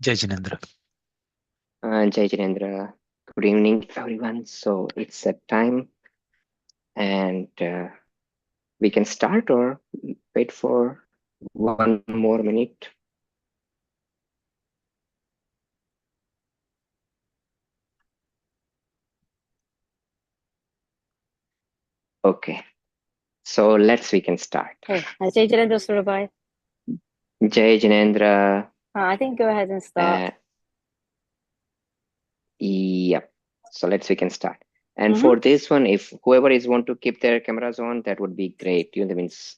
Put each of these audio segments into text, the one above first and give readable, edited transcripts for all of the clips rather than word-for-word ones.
Jai Jinendra. Jai Jirendra. Good evening, everyone. So it's a time, and we can start or wait for one more minute. Okay, so we can start. Hey, Jai Jalendra Surabhai. Jai Jinendra. I think go ahead and start. Yep. So we can start. And for this one, if whoever is want to keep their cameras on, that would be great. That means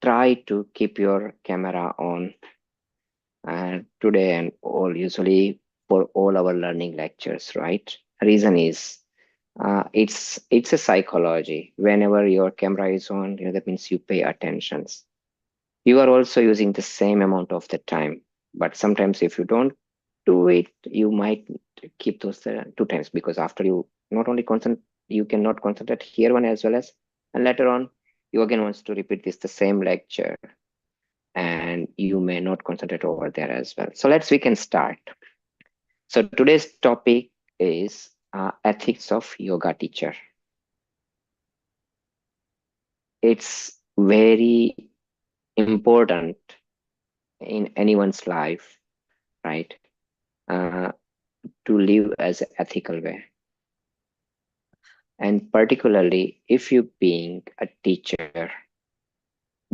try to keep your camera on today and all usually for all our learning lectures, right? Reason is it's a psychology. Whenever your camera is on, that means you pay attention. You are also using the same amount of the time, but sometimes if you don't do it, you might keep those 2 times, because after you not only concentrate, you cannot concentrate here one as well as, and later on you again wants to repeat this the same lecture, and you may not concentrate over there as well. So we can start. So today's topic is ethics of yoga teacher. It's very important in anyone's life, right? Uh, to live as an ethical way. And particularly if you being a teacher,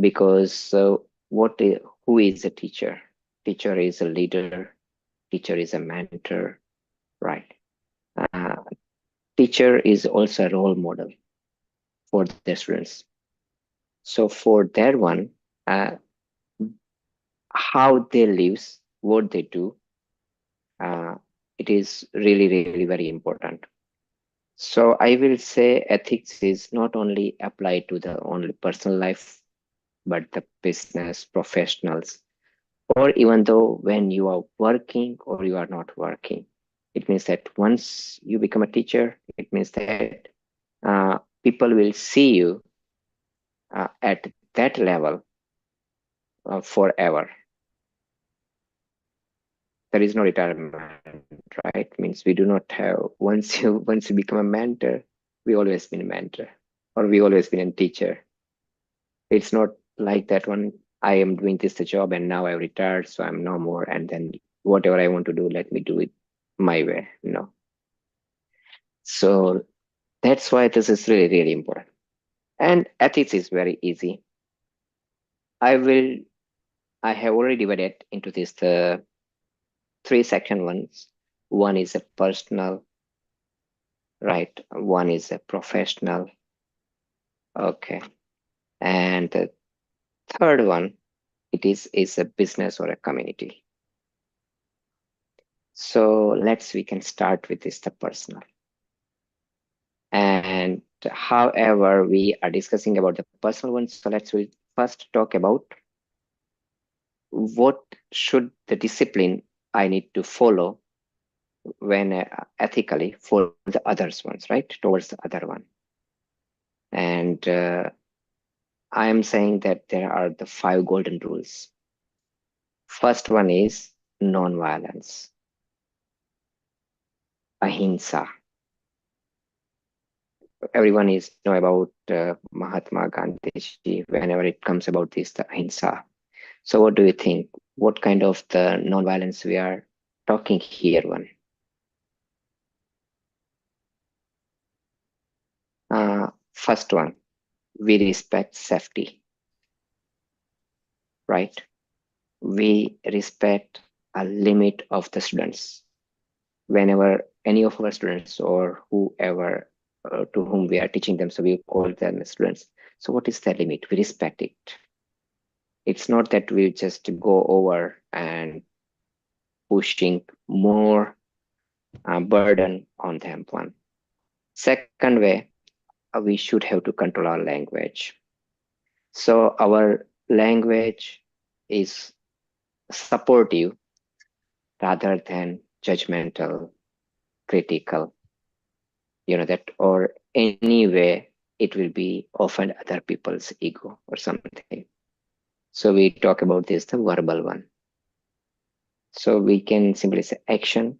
because who is a teacher? Teacher is a leader, teacher is a mentor, right? Uh, Teacher is also a role model for their students. So for that one, uh, how they live, what they do, uh, it is really, really very important. So I will say ethics is not only applied to the only personal life, but the business professionals, or even though when you are working or you are not working. It means that once you become a teacher, it means that people will see you at that level forever. There is no retirement, right? Means we do not have, once you become a mentor, we always been a mentor, or we always been a teacher. It's not like that one. I am doing this the job and now I retired, so I'm no more. And then whatever I want to do, let me do it my way. No. So that's why this is really, really important. And ethics is very easy. I will. I have already divided into this the three section ones. One is a personal, right? One is a professional. Okay. And the third one, it is a business or a community. So we can start with this the personal. And however, we are discussing about the personal one. So we first talk about what should the discipline I need to follow when ethically for the others ones, right? Towards the other one. And I am saying that there are the 5 golden rules. First one is non-violence, Ahimsa. Everyone is know about Mahatma Gandhi whenever it comes about this, the Ahimsa. So what do you think? What kind of the non-violence we are talking here one? First one, we respect safety, right? We respect a limit of the students. Whenever any of our students or whoever to whom we are teaching them, so we call them students. So what is the limit? We respect it. It's not that we just go over and pushing more burden on them. One. Second way, we should have to control our language. So our language is supportive rather than judgmental, critical, that, or any way it will be offend other people's ego or something. So we talk about this, the verbal one. So we can simply say action.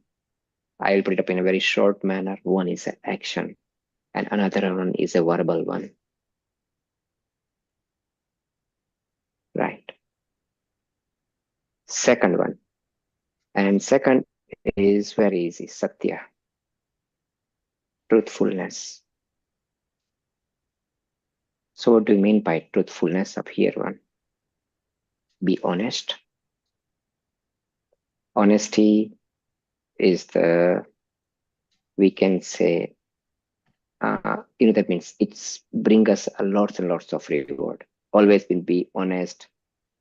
I will put it up in a very short manner. One is an action and another one is a verbal one. Right. Second one. And second is very easy. Satya. Truthfulness. So what do you mean by truthfulness up here one? Be honest. Honesty is the, we can say, that means it's bring us a lots and lots of reward. Always will be honest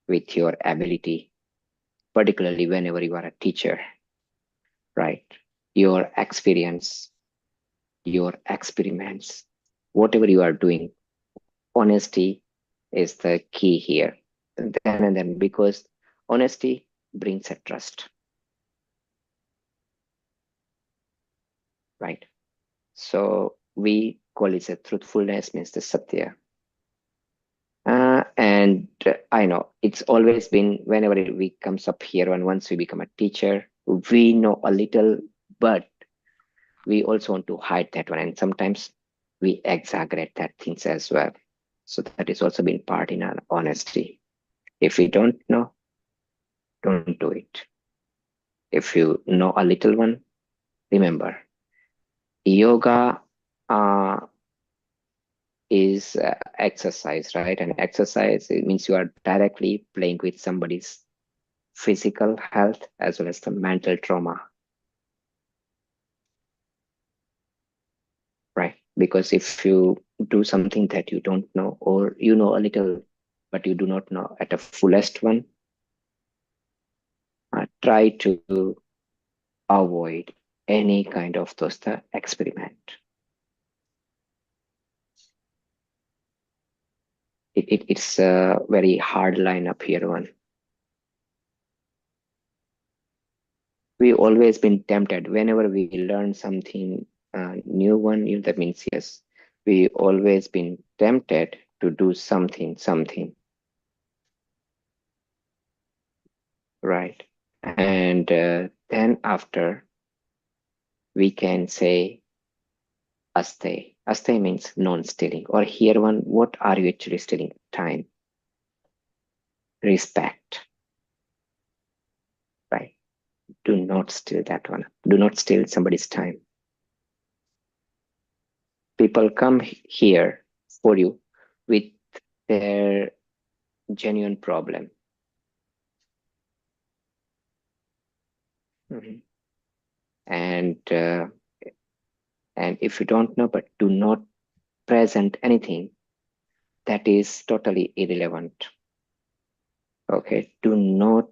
with your ability, particularly whenever you are a teacher, right? Your experience, your experiments, whatever you are doing, honesty is the key here. And then because honesty brings a trust, right? So we call it a truthfulness means the Satya. And I know it's always been whenever we comes up here and once we become a teacher, we know a little, but we also want to hide that one. And sometimes we exaggerate that things as well. So that is also been part in our honesty. If we don't know, don't do it. If you know a little one, remember, yoga is exercise, right? And exercise, it means you are directly playing with somebody's physical health as well as the mental trauma, right? Because if you do something that you don't know, or you know a little, but you do not know at a fullest one, try to avoid any kind of those the experiment. It's a very hard line up here one. We always been tempted whenever we learn something new one, that means yes, we always been tempted to do something, right? And then after we can say Asteya. Asteya means non-stealing, or here one, what are you actually stealing? Time, respect, right? Do not steal that one. Do not steal somebody's time. People come here for you with their genuine problem. Mhm. And if you don't know, but do not present anything, that is totally irrelevant. Okay, do not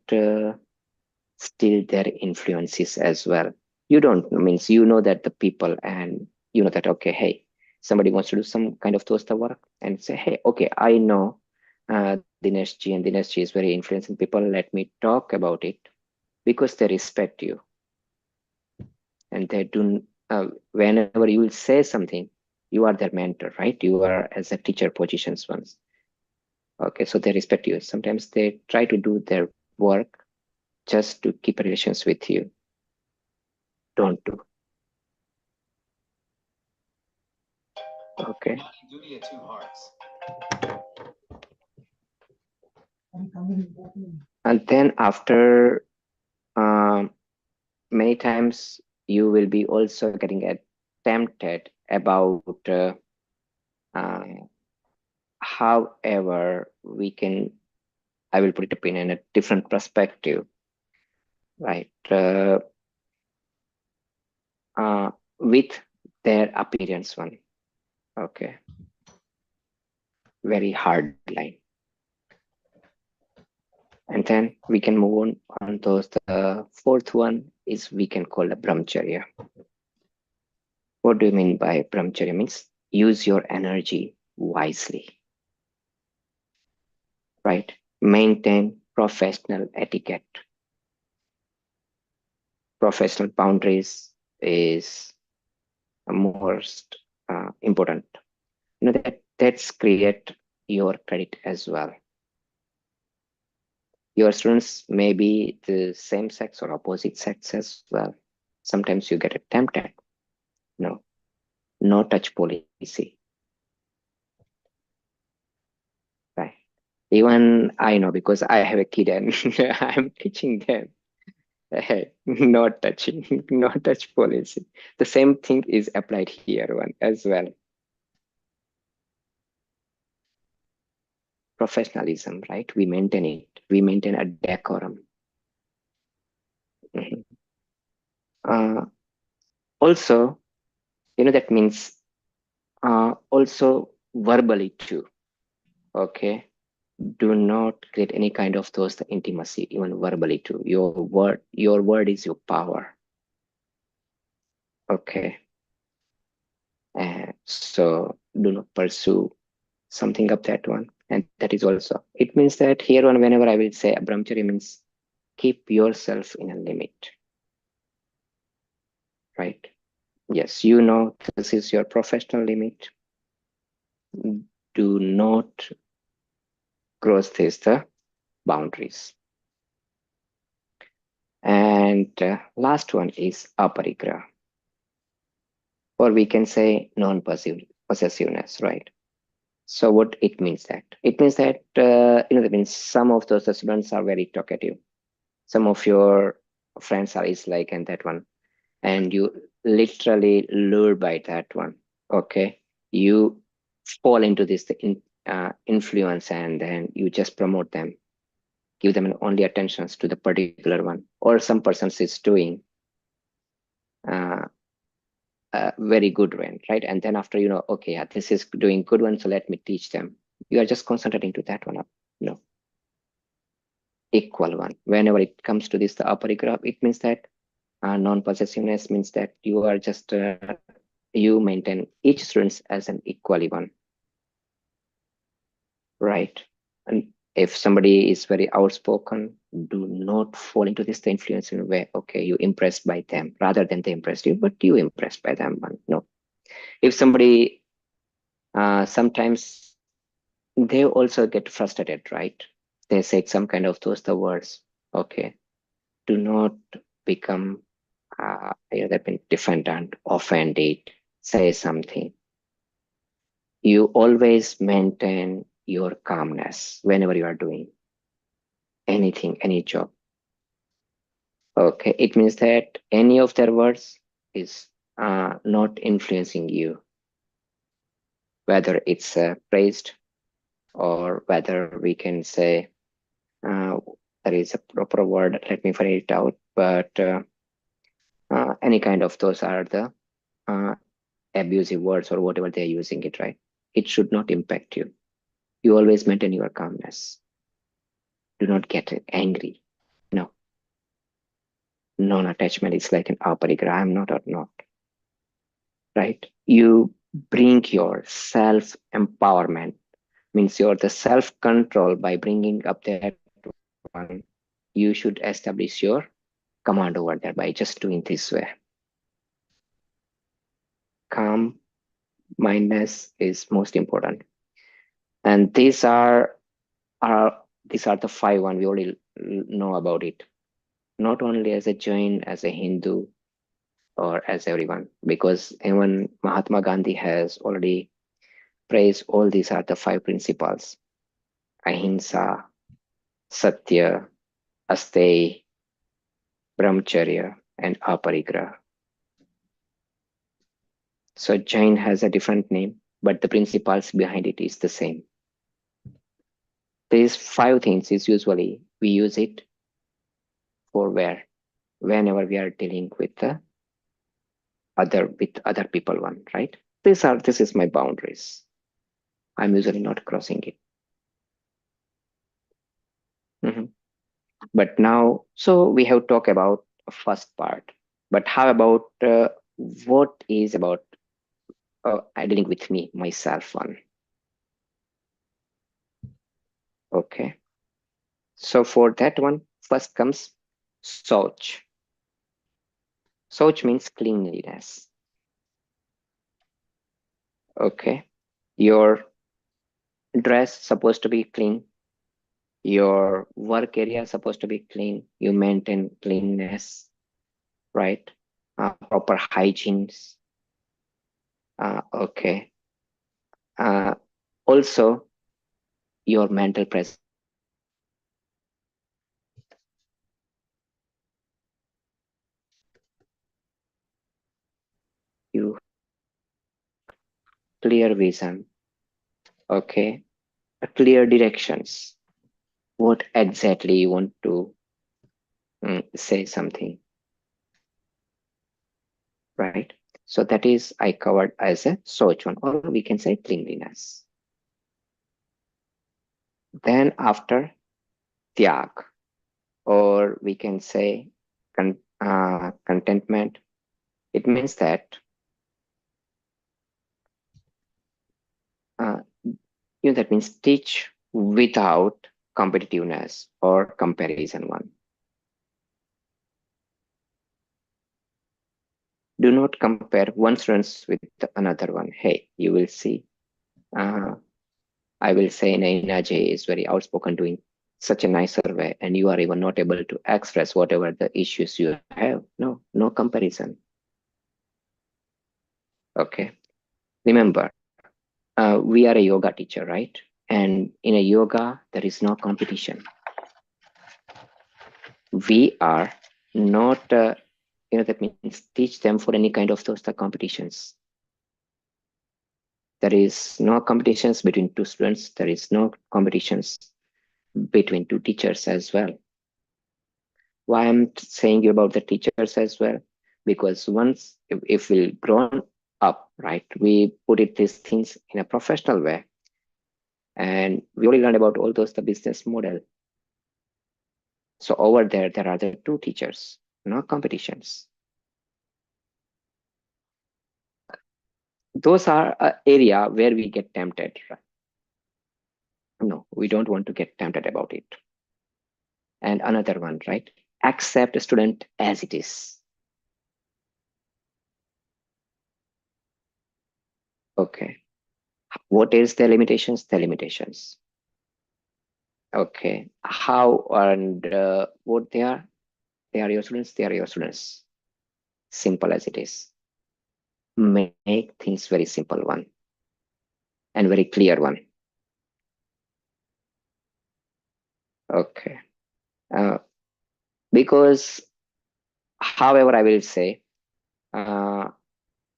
steal their influences as well. You don't means you know that the people, and you know that okay, hey, somebody wants to do some kind of toaster work and say, hey, okay, I know Dinesh Ji, and Dinesh Ji is very influencing people. Let me talk about it, because they respect you and they do. Whenever you will say something, you are their mentor, right? You are as a teacher positions once. Okay, so they respect you. Sometimes they try to do their work just to keep relations with you. Don't do. Okay. And then after many times you will be also getting tempted about uh, however we can, I will put it up in a different perspective, right? With their appearance one. Okay. Very hard line. And then we can move on to the fourth one is we can call a Brahmacharya. What do you mean by Brahmacharya? Means use your energy wisely, right? Maintain professional etiquette. Professional boundaries is most important. You know that's create your credit as well. Your students may be the same sex or opposite sex as well. Sometimes you get tempted. No, no touch policy. Right. Even I know because I have a kid and I'm teaching them. Hey, no touching, no touch policy. The same thing is applied here one as well. Professionalism, right? We maintain it. We maintain a decorum. Mhm. Also, that means also verbally too. Okay. Do not create any kind of those intimacy, even verbally too. Your word is your power. Okay. So do not pursue something of that one. And that is also, it means that here on whenever I will say Brahmacharya means keep yourself in a limit, right? Yes, this is your professional limit. Do not cross the boundaries. And last one is Aparigraha, or we can say non-possessiveness, right? So what it means that? It means that, that means some of those students are very talkative. Some of your friends are is like and that one. And you literally lured by that one. Okay. You fall into this influence and then you just promote them, give them only attentions to the particular one, or some person is doing uh, a very good one, right? And then after, okay, yeah, this is doing good one, so let me teach them. You are just concentrating to that one up, equal one. Whenever it comes to this, the Aparigraha, it means that non-possessiveness means that you are just you maintain each student as an equally one, right? And if somebody is very outspoken, do not fall into this the influence in a way, okay, you impressed by them rather than they impressed you, but you impressed by them. No. If somebody sometimes they also get frustrated, right? They say some kind of those the words. Okay. Do not become that means defendant, offended, say something. You always maintain your calmness whenever you are doing anything, any job. Okay, it means that any of their words is not influencing you, whether it's praised or whether we can say there is a proper word. Let me find it out. But any kind of those are the uh, abusive words or whatever they're using it, right? It should not impact you. You always maintain your calmness. Do not get angry. No, non-attachment is like an aparigraha. I'm not or not, right? You bring your self-empowerment, means you're the self-control by bringing up that one. You should establish your command over there by just doing this way. Calm mindedness is most important. And these are the five one we already know about it. Not only as a Jain, as a Hindu, or as everyone, because even Mahatma Gandhi has already praised all these are the five principles: Ahimsa, Satya, Asteya, Brahmacharya, and Aparigraha. So Jain has a different name, but the principles behind it is the same. These five things is usually we use it for whenever we are dealing with the other people one, right? This is my boundaries. I'm usually not crossing it. Mhm. But now, so we have talked about first part, but how about what is about dealing with me, myself one? Okay. So for that one, first comes Souch. Souch means cleanliness. Okay. Your dress supposed to be clean. Your work area is supposed to be clean. You maintain cleanness, right? Proper hygienes. Okay. Also, your mental presence. You clear vision. Okay. Clear directions. What exactly you want to say something, right? So that is I covered as a Souch one, or we can say cleanliness. Then after Tyag, or we can say contentment. It means that uh, that means teach without competitiveness or comparison one. Do not compare one student with another one. Hey, you will see. Uh, I will say Naina J is very outspoken, doing such a nicer way, and you are even not able to express whatever the issues you have. No, no comparison. Okay. Remember, we are a yoga teacher, right? And in a yoga, there is no competition. We are not, that means teach them for any kind of those the competitions. There is no competitions between two students. There is no competitions between two teachers as well. Why I'm saying you about the teachers as well? Because once, if we'll grown up, right, we put it these things in a professional way, and we only learn about all those the business model. So over there are the two teachers, no competitions. Those are an area where we get tempted. Right? No, we don't want to get tempted about it. And another one, right? Accept a student as it is. Okay. What is the limitations? The limitations. Okay. How and what they are? They are your students. They are your students. Simple as it is. Make things very simple one and very clear one. Okay. Uh, because, however, I will say, uh,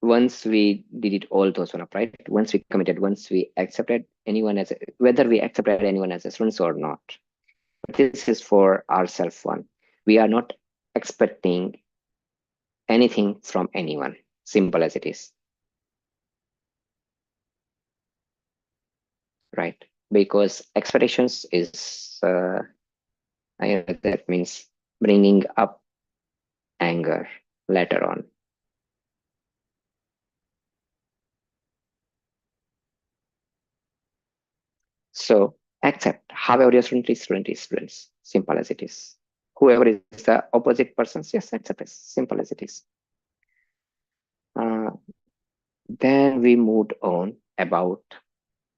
once we did it all those one up, right? Once we committed, once we accepted anyone as whether we accepted anyone as a student or not. This is for ourselves one. We are not expecting anything from anyone. Simple as it is. Right? Because expectations is that means bringing up anger later on. So accept however your student is students. Simple as it is. Whoever is the opposite person, yes, accept it. Simple as it is. Uh, then we moved on about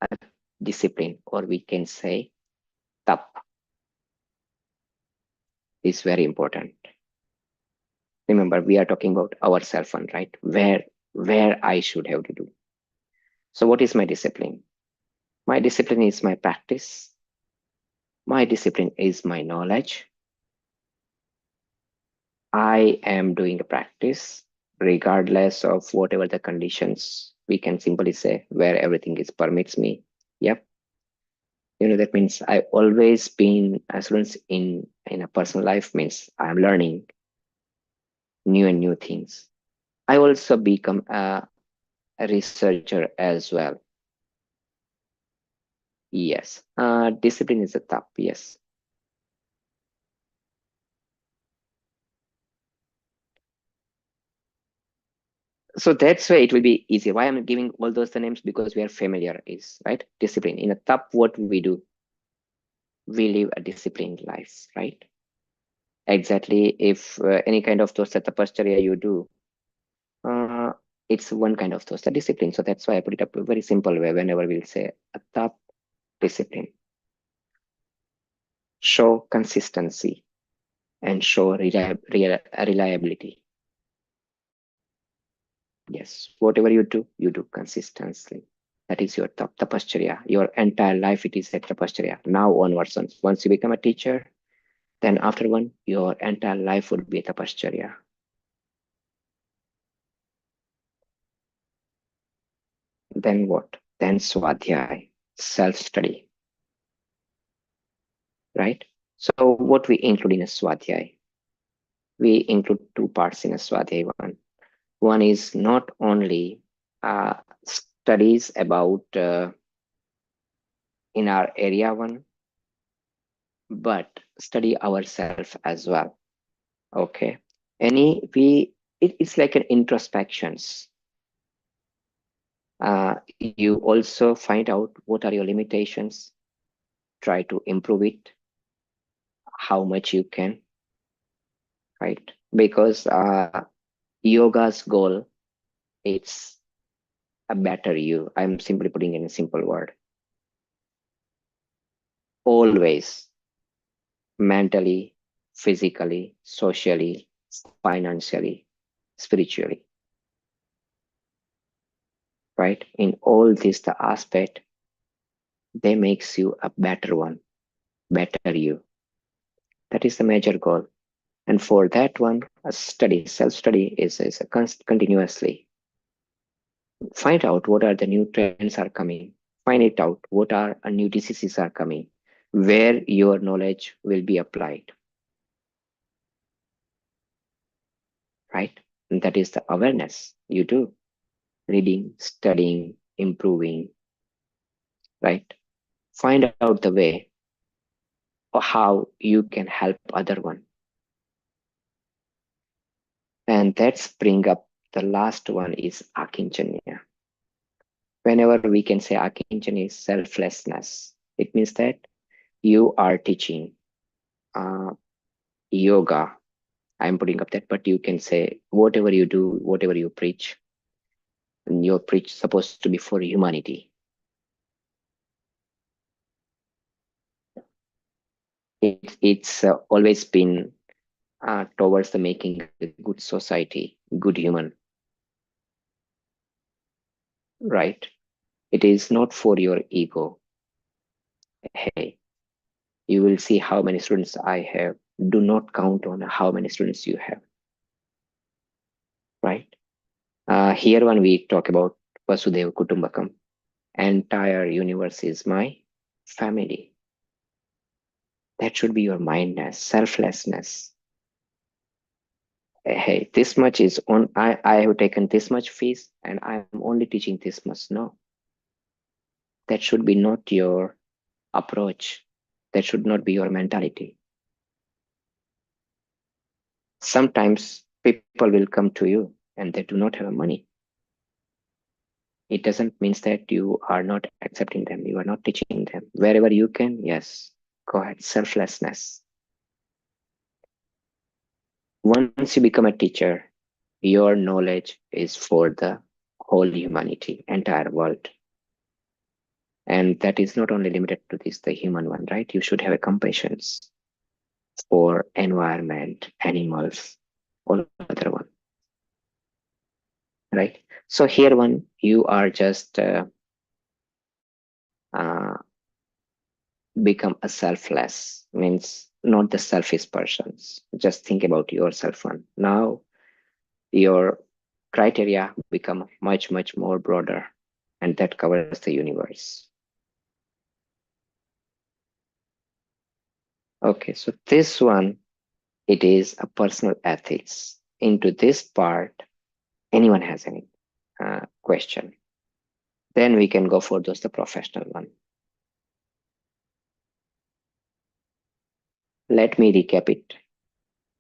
a discipline, or we can say tap is very important. Remember, we are talking about ourself one, right? Where I should have to do. So what is my discipline? My discipline is my practice. My discipline is my knowledge. I am doing a practice regardless of whatever the conditions. We can simply say where everything is permits me. Yep. That means I always been a student in a personal life means I'm learning new and new things. I also become a researcher as well. Yes. Discipline is a top. Yes. So that's why it will be easier. Why I'm giving all those the names? Because we are familiar is right. Discipline. In a top, what we do, we live a disciplined life, right? Exactly. If any kind of those Tapacharya you do, uh, it's one kind of those the discipline. So that's why I put it up a very simple way whenever we'll say a top discipline. show consistency, and show reliability. Yes, whatever you do consistently. That is your tapasya. Your entire life it is a tapasya. Now onwards, once you become a teacher, then after one, your entire life would be a tapasya. Then what? Then Swadhyay, self-study, right? So what we include in a Swadhyay? We include two parts in a Swadhyay one. One is not only studies about in our area one, but study ourselves as well. Okay. It's like an introspections. You also find out what are your limitations, try to improve it, how much you can, right? Because yoga's goal, it's a better you. I'm simply putting in a simple word. Always mentally, physically, socially, financially, spiritually, right? In all this, the aspect, they makes you a better one, better you. That is the major goal. And for that one, a study, self-study is a continuously. Find out what are the new trends are coming. Find it out what are new diseases are coming, where your knowledge will be applied, right? And that is the awareness you do. Reading, studying, improving, right? Find out the way or how you can help other one. And that's bring up the last one is Aakinchanya. Whenever we can say Aakinchanya is selflessness, it means that you are teaching uh, yoga. I'm putting up that, but you can say whatever you do, whatever you preach, and your preach supposed to be for humanity. It's always been towards the making a good society, good human, right? It is not for your ego. Hey, you will see how many students I have. Do not count on how many students you have, right? Here when we talk about Vasudeva Kutumbakam, entire universe is my family. That should be your mindness, selflessness. Hey, this much is on. I have taken this much fees, and I'm only teaching this much. No, that should be not your approach. That should not be your mentality. Sometimes people will come to you and they do not have money. It doesn't mean that you are not accepting them. You are not teaching them. Wherever you can, yes, go ahead. Selflessness. Once you become a teacher, your knowledge is for the whole humanity, entire world. And that is not only limited to this, the human one, right? You should have a compassion for environment, animals, all other one, right? So here one, you are just uh, become a selfless, means not the selfish persons. Just think about yourself one. Now your criteria become much more broader, and that covers the universe. Okay, so this one, it is a personal ethics. Into this part, anyone has any question, then we can go for just the professional one. Let me recap it.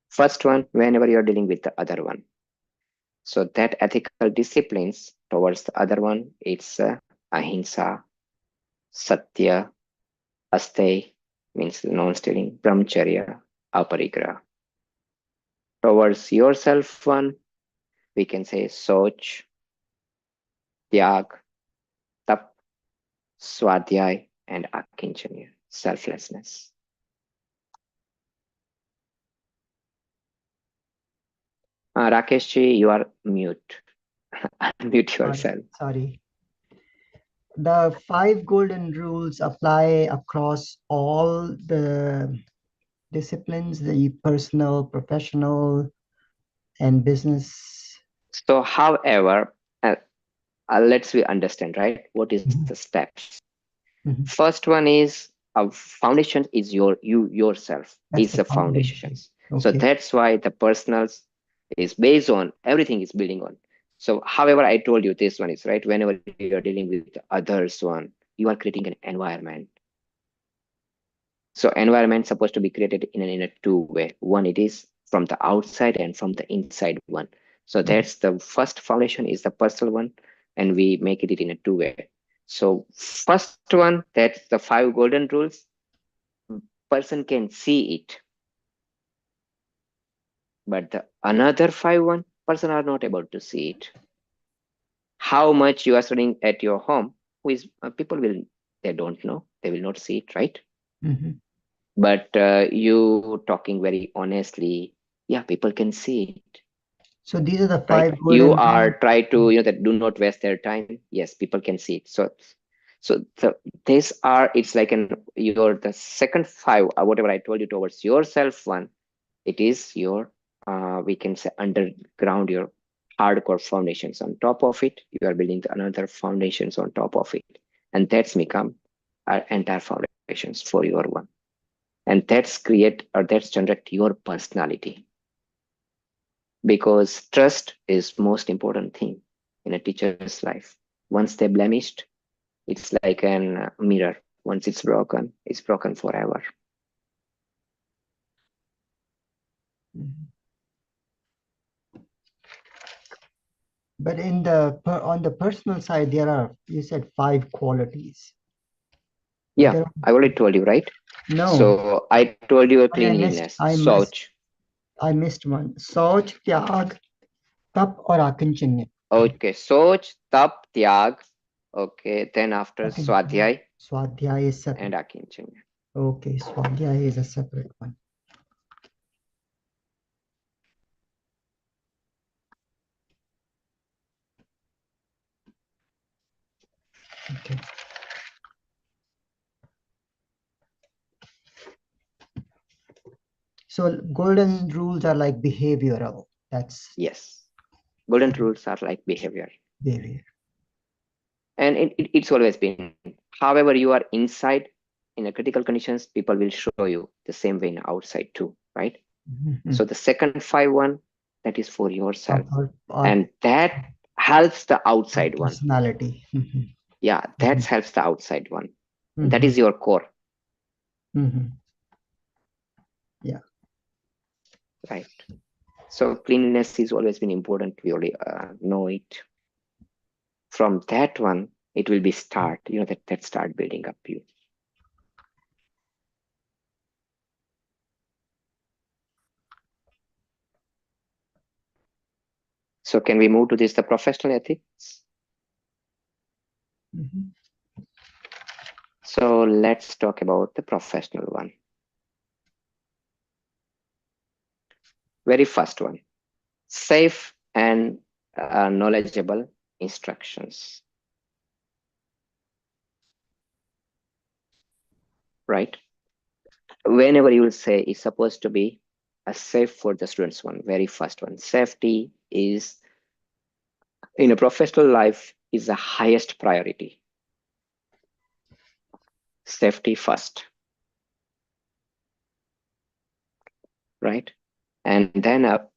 First one, whenever you're dealing with the other one, so that ethical disciplines towards the other one, it's Ahimsa, Satya, Asteya, means non-stealing, Brahmacharya, Aparigraha. Towards yourself one, we can say Souch, Tyag, Tap, Swadhyay, and Aakinchanya, selflessness. Rakeshji, you are mute. Unmute yourself. Sorry. The 5 golden rules apply across all the disciplines, the personal, professional, and business. So, however, let's we understand, right? What is the steps? First one is a foundation is yourself That's is the the foundation. foundations. So Okay. that's why the personals is based on everything is building on. So, however, I told you this one is right. Whenever you are dealing with others one, you are creating an environment. So environment supposed to be created in a two way. One, it is from the outside and from the inside one. So that's the first foundation is the personal one, and we make it in a two way. So first one, that's the 5 golden rules. Person can see it, but the another 5 person are not able to see it. How much you are studying at your home, who is people will they don't know, they will not see it, right? But you talking very honestly, yeah, people can see it, So these are the right? 5 You golden are rules. try to that do not waste their time. Yes, people can see it. So these are it's like an your the second 5 whatever I told you towards yourself one. It is your we can say underground your hardcore foundations. On top of it, you are building the another foundations on top of it, and that's become our entire foundations for your one, and that's create or that's generate your personality, because trust is most important thing in a teacher's life. Once they blemished, it's like an mirror. Once it's broken forever. But in the on the personal side, there are, you said, 5 qualities. But Yeah, there are, I already told you, right? no, So I told you a sorry, cleanliness, I Souch. missed one. Souch, Tyag, Tap, or Aakinchanya. Okay, Souch, Tap, Tyag. Okay, then after Aakinchanya. Swadhyay Swadhyay is and separate. Aakinchanya. Okay, Swadhyay is a separate one. Okay. So golden rules are like behavioral. That's Yes, golden rules are like behavior, behavior. and it's always been. However, you are inside in a critical conditions, people will show you the same way in outside too, right? So the second 5 that is for yourself, Our and that helps the outside one. personality. Yeah, that helps the outside one. That is your core, Yeah. right? So cleanliness has always been important. We already know it. From that one, it will be start. You know that start building up you. So can we move to this the professional ethics? So let's talk about the professional one. Very first one, safe and knowledgeable instructions, right? Whenever you will say it's supposed to be a safe for the students one, very first one. Safety is in a professional life is the highest priority. Safety first, right? And then a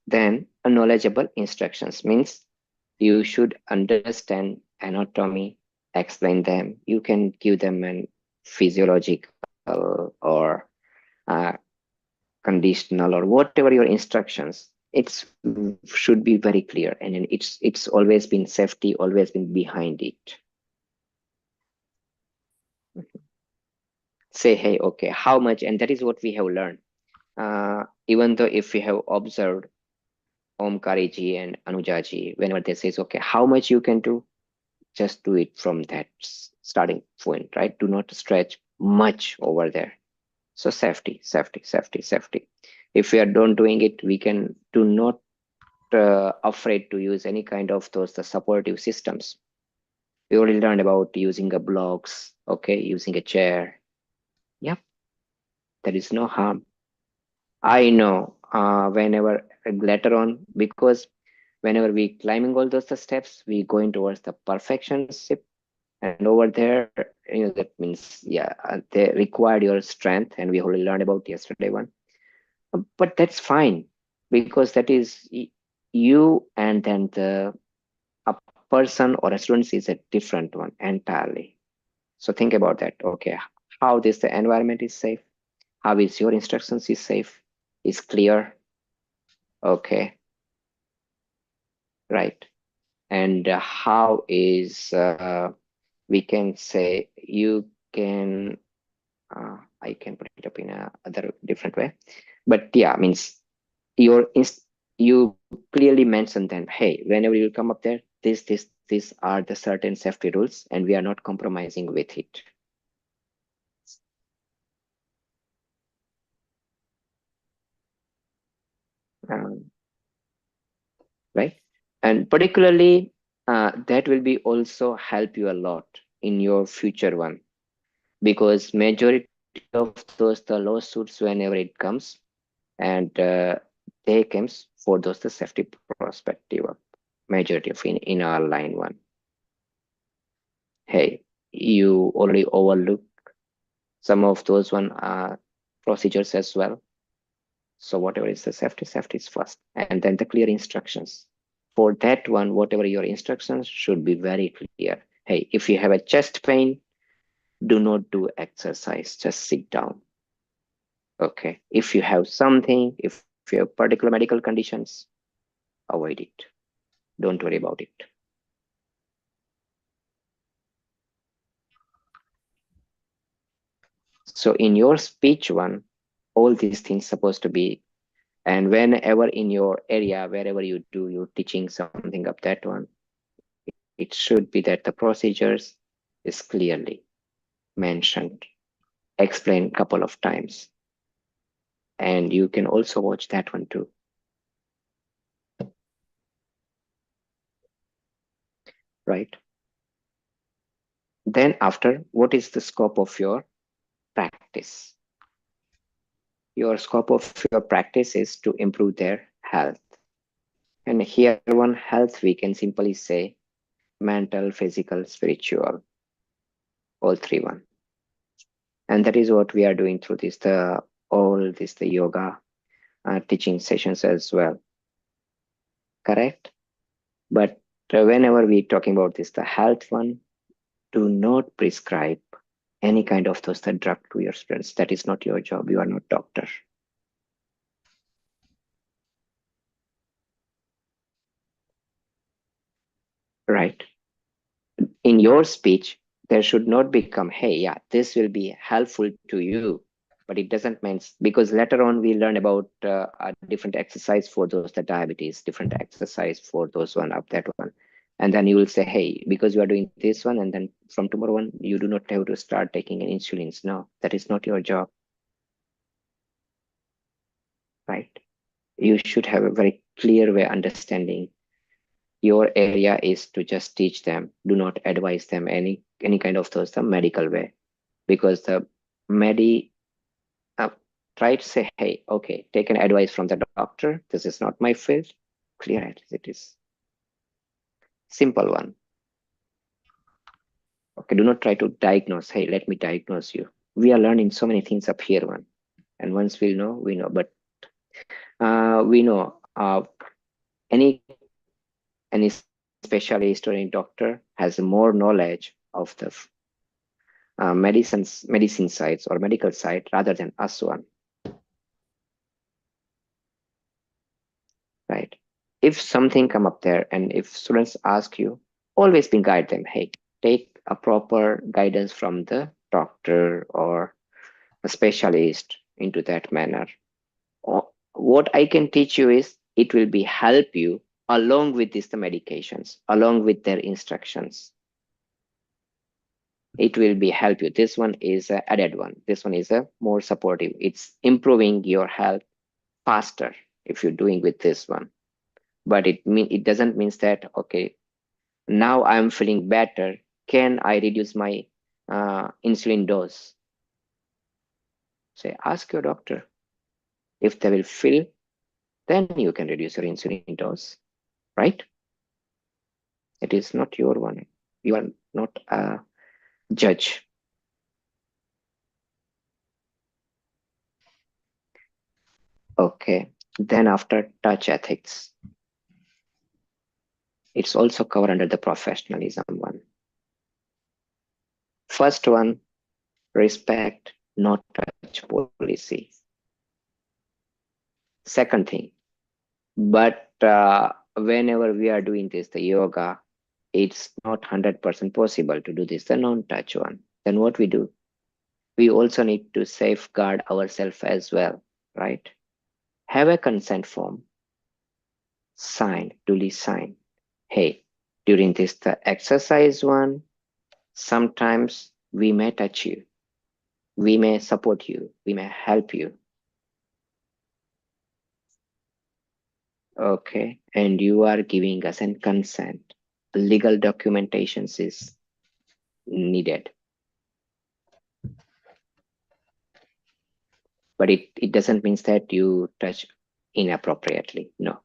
knowledgeable instructions means you should understand anatomy, explain them. You can give them an physiological or conditional or whatever your instructions. It should be very clear, and then it's always been safety, always been behind it. Say, hey, okay, how much, and that is what we have learned. Even though if we have observed Omkariji and Anujaji, whenever they says, okay, how much you can do, just do it from that starting point, right? Do not stretch much over there. So safety, safety, safety, safety. If we are don't doing it, we can do not afraid to use any kind of the supportive systems. We already learned about using a blocks, okay, using a chair. Yep, there is no harm. I know whenever later on, because whenever we climbing all those steps, we going towards the perfectionship, and over there, that means, yeah, they required your strength, and we already learned about yesterday one. But that's fine, because that is you, and then a person or a student is a different one entirely. So think about that. Okay, how this the environment is safe, how is your instructions is safe, is clear. Okay, right. And how is we can say you can I can put it up in a other different way, but yeah, means you clearly mentioned then, hey, whenever you come up there, these are the certain safety rules, and we are not compromising with it. Right, and particularly that will be also help you a lot in your future one, because majority of those the lawsuits whenever it comes, and they comes for those the safety perspective of majority of in our line one. Hey, you already overlook some of those one procedures as well. So whatever is the safety is first, and then the clear instructions. For that one, whatever your instructions should be very clear. Hey, if you have a chest pain, do not do exercise, just sit down. Okay. If you have something, if you have particular medical conditions, avoid it. Don't worry about it. So in your speech one, all these things supposed to be, and whenever in your area, wherever you do, you're teaching something up that one, it should be that the procedures is clearly mentioned, explained couple of times. And you can also watch that one too. Right? Then after, what is the scope of your practice? Your scope of your practice is to improve their health. And here one health, we can simply say mental, physical, spiritual, all three one. And that is what we are doing through this, the yoga teaching sessions as well. Correct? But whenever we talking about this, the health one, do not prescribe any kind of the drug to your students. That is not your job. You are not doctor. Right? In your speech, there should not become, hey, yeah, this will be helpful to you, but it doesn't mean, because later on we learn about a different exercise for those that diabetes, different exercise for those one up that one. And then you will say, hey, because you are doing this one, and then from tomorrow on, you do not have to start taking an insulins. No, that is not your job. Right? You should have a very clear way understanding. Your area is to just teach them. Do not advise them any kind of the medical way, because the try to say, hey, okay, take an advice from the doctor. This is not my field. Clear as it is. Simple one. Okay, do not try to diagnose. Hey, let me diagnose you. We are learning so many things up here one, and once we know, we know. But we know any specialist or any doctor has more knowledge of the medicine sides or medical side rather than us one. Right? If something come up there, and if students ask you, always be guide them. Hey, take a proper guidance from the doctor or a specialist into that manner. Or what I can teach you is it will be help you along with the medications, along with their instructions. It will be help you. This one is a added one. This one is a more supportive. It's improving your health faster if you're doing with this one. but it doesn't mean that, okay, now I'm feeling better, can I reduce my insulin dose? Say, ask your doctor. If they will feel, then you can reduce your insulin dose, right? It is not your one. You are not a judge. Okay. Then after touch ethics, it's also covered under the professionalism one. First one, respect, not touch policy. Second thing, but whenever we are doing this, the yoga, it's not 100% possible to do this, the non-touch one. Then what we do? We also need to safeguard ourselves as well, right? Have a consent form, sign, duly sign. Hey, during this the exercise one, sometimes we may touch you, we may support you, we may help you. Okay, and you are giving us a consent. Legal documentations is needed. But it doesn't mean that you touch inappropriately. No.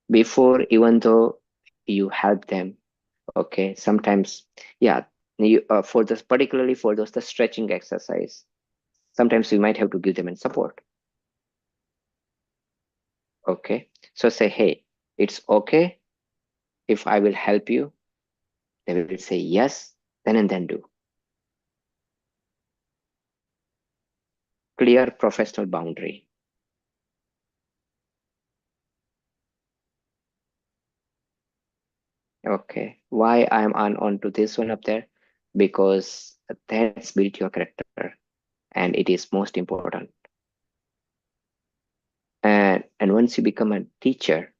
Before, even though you help them, okay, sometimes, yeah, you, for this, particularly for those the stretching exercise, sometimes you might have to give them in support. Okay, so say, hey, it's okay if I will help you. They will say yes, then and then do. Clear professional boundary. Okay, why I'm on to this one up there? Because that's built your character and it is most important. And once you become a teacher,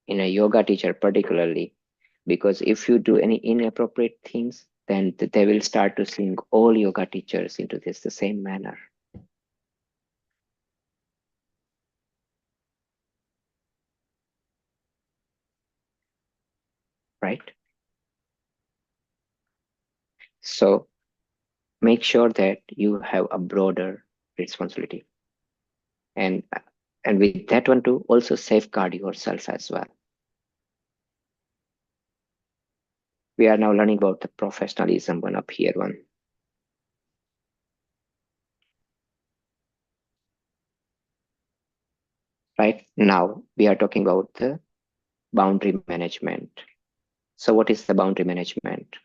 in a yoga teacher particularly, because if you do any inappropriate things, then they will start to sing all yoga teachers into this the same manner. Right? So make sure that you have a broader responsibility. And with that one too, also safeguard yourself as well. We are now learning about the professionalism one up here one. Right? Now we are talking about the boundary management. So what is the boundary management?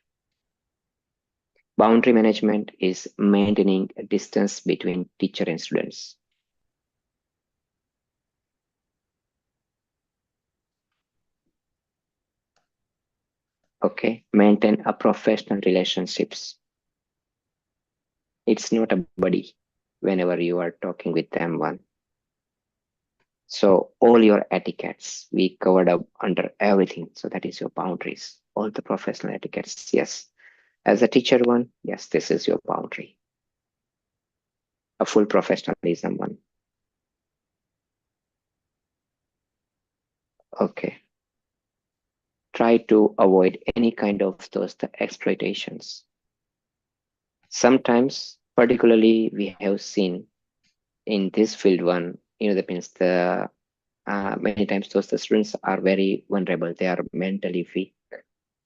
Boundary management is maintaining a distance between teacher and students. Okay, maintain a professional relationships. It's not a buddy whenever you are talking with them one. So all your etiquettes, we covered up under everything. So that is your boundaries, all the professional etiquettes. Yes. As a teacher one, yes, this is your boundary. A full professionalism one. Okay. Try to avoid any kind of those the exploitations. Sometimes, particularly, we have seen in this field one, that means the many times those the students are very vulnerable. They are mentally weak,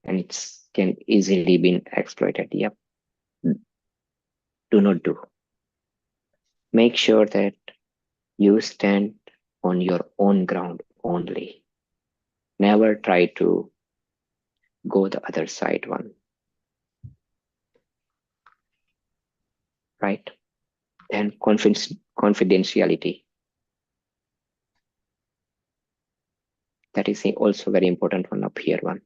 and it can easily be exploited. Yep. Do not do. Make sure that you stand on your own ground only. Never try to go the other side one. Right? Then confidentiality. That is also very important one up here one.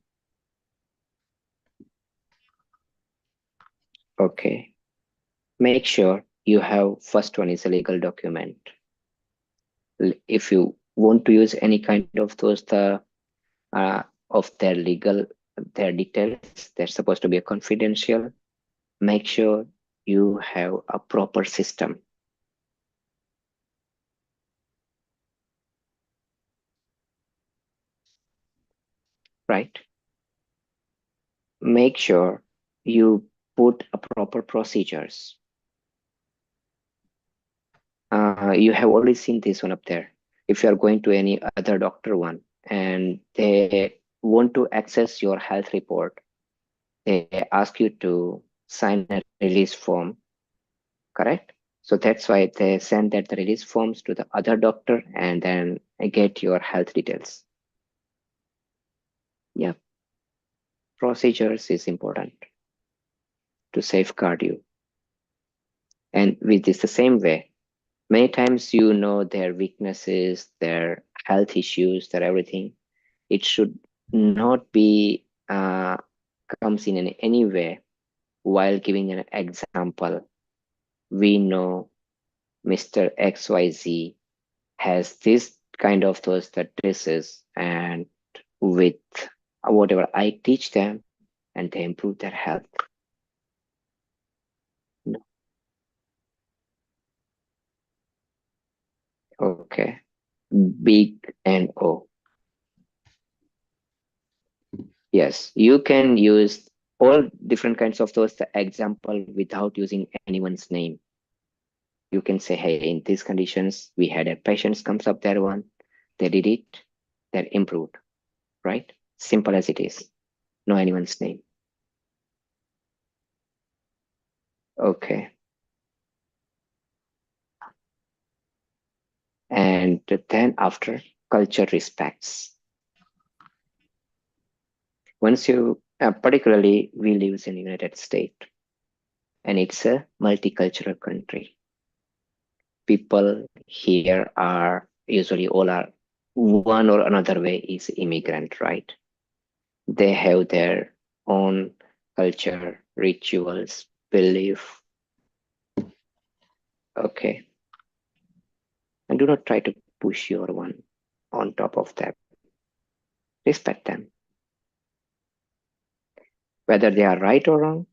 Okay. Make sure you have first one is a legal document. If you want to use any kind of those of their details, they're supposed to be a confidential. Make sure you have a proper system. right? Make sure you put a proper procedures. You have already seen this one up there. If you are going to any other doctor one and they want to access your health report, they ask you to sign a release form, correct? So that's why they send that the release forms to the other doctor and then get your health details. Yeah, procedures is important to safeguard you. And with this the same way, many times you know their weaknesses, their health issues, their everything. It should not be comes in any way while giving an example. We know Mr. XYZ has this kind of those that diseases, and with whatever I teach them and they improve their health. No. Okay. Big and O. Yes, you can use all different kinds of those the example without using anyone's name. You can say, hey, in these conditions, we had a patient comes up there one, they did it, they're improved, right? Simple as it is. No anyone's name. Okay. And then after, culture respects. Once you, particularly, we live in the United States, and it's a multicultural country. People here are usually all are one or another way is immigrant, right? They have their own culture, rituals, belief. Okay. And do not try to push your one on top of them. Respect them. Whether they are right or wrong,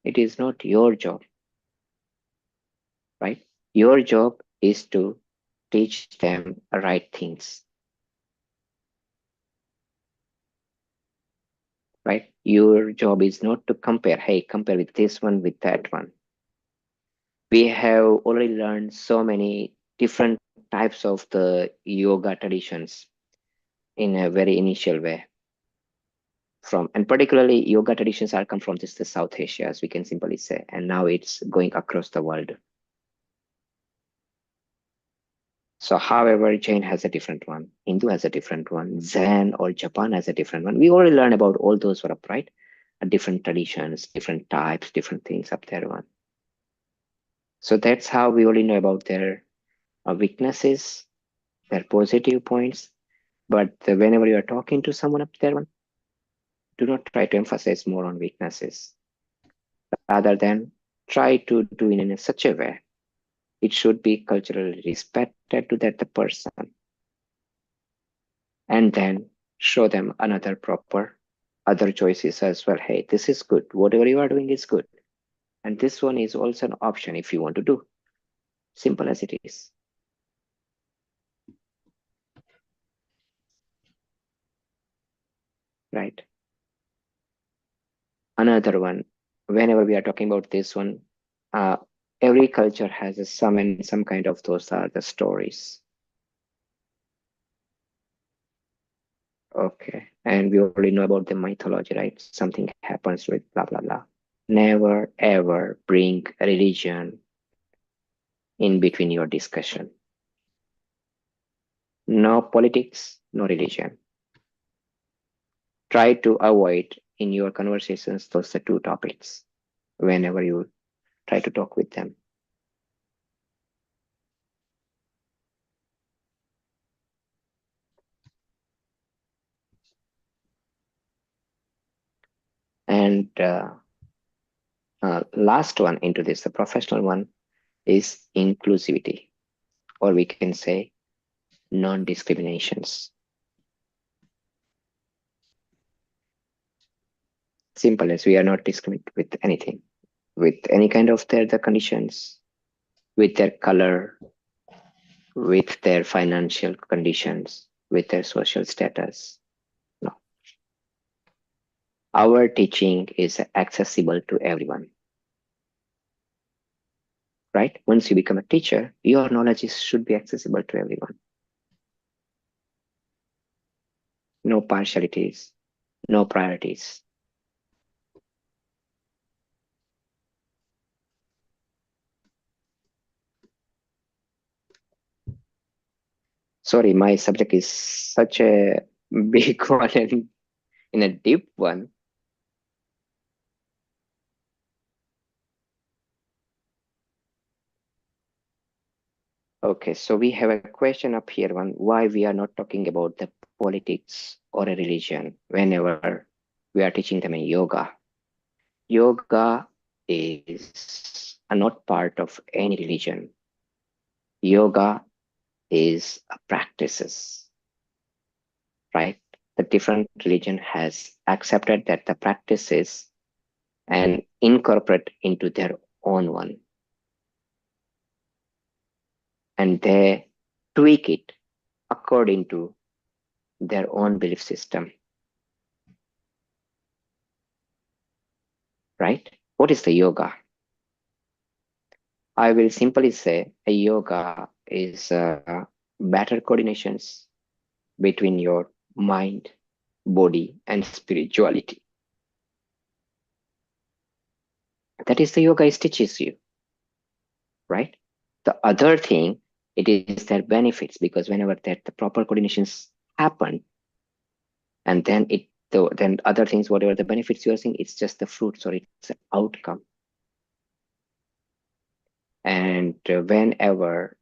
it is not your job, right? Your job is to teach them right things, right? Your job is not to compare, hey, compare with this one with that one. We have already learned so many different types of the yoga traditions in a very initial way. And particularly yoga traditions are come from this the South Asia, as we can simply say, and now it's going across the world. So however, Jain has a different one, Hindu has a different one, Zen or Japan has a different one. We already learned about all those were up, right? Different traditions, different types, different things up there one. So that's how we only know about their weaknesses, their positive points. But whenever you are talking to someone up there one, do not try to emphasize more on weaknesses. Rather than try to do it in such a way, it should be culturally respected to that the person. And then show them another proper other choices as well. Hey, this is good. Whatever you are doing is good. And this one is also an option if you want to do. Simple as it is. Right. Another one, whenever we are talking about this one, every culture has some kind of those are the stories. Okay. And we already know about the mythology, right? Something happens with blah, blah, blah. Never, ever bring religion in between your discussion. No politics, no religion. Try to avoid in your conversations those the two topics whenever you try to talk with them. And last one into this, the professional one, is inclusivity, or we can say non-discriminations. Simple as we are not discriminate with anything, with any kind of the conditions, with their color, with their financial conditions, with their social status. No. Our teaching is accessible to everyone, right? Once you become a teacher, your knowledge should be accessible to everyone. No partialities, no priorities. Sorry, my subject is such a big one and in a deep one. Okay, so we have a question up here on why we are not talking about the politics or a religion whenever we are teaching them in yoga. Yoga is not part of any religion. Yoga is a practices, right? The different religion has accepted that the practices and incorporate into their own one. And they tweak it according to their own belief system. Right? What is the yoga? I will simply say a yoga is better coordinations between your mind, body, and spirituality. That is the yoga it teaches you, right? The other thing, it is their benefits, because whenever that the proper coordinations happen, and then then other things, whatever the benefits you are seeing, it's just the fruits or it's an outcome. And whenever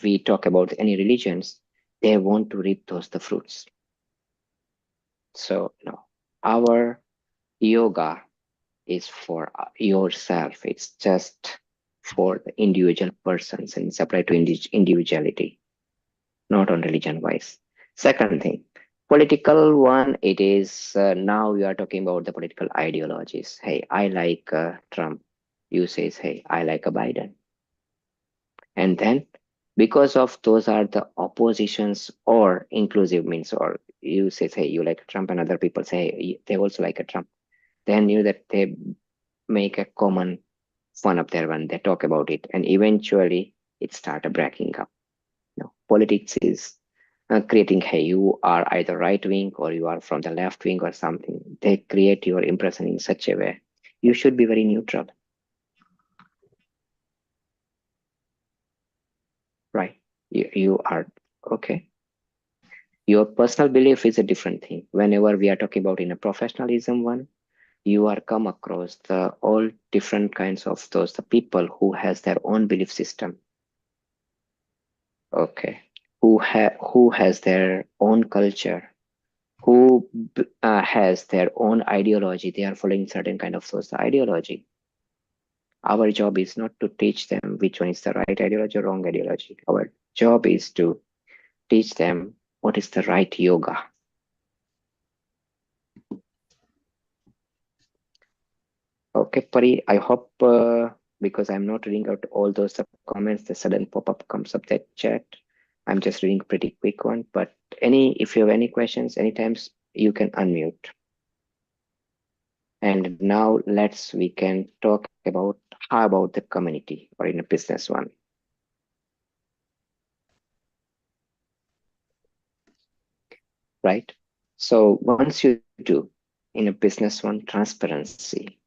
we talk about any religions, they want to reap the fruits. So no, our yoga is for yourself. It's just for the individual persons and separate to individuality, not on religion wise. Second thing, political one, it is now we are talking about the political ideologies. Hey, I like Trump. You says, hey, I like a Biden. And then because of those are the oppositions or inclusive means, or you say, hey, you like Trump, and other people say, hey, they also like a Trump. Then you that they make a common fun up there when they talk about it, and eventually it started breaking up. Politics is creating, hey, you are either right wing or you are from the left wing or something. They create your impression in such a way. You should be very neutral, right? You are okay. Your personal belief is a different thing. Whenever we are talking about in a professionalism one, you are come across the all different kinds of the people who has their own belief system. Okay, who has their own culture, who has their own ideology. They are following certain kind of ideology. Our job is not to teach them which one is the right ideology or wrong ideology. Our job is to teach them what is the right yoga. Okay, Pari, I hope because I'm not reading out all those comments, the sudden pop-up comes up that chat. I'm just reading a pretty quick one, but if you have any questions, anytime you can unmute. And now we can talk about how about the community or in a business one. Right? So once you do in a business one, transparency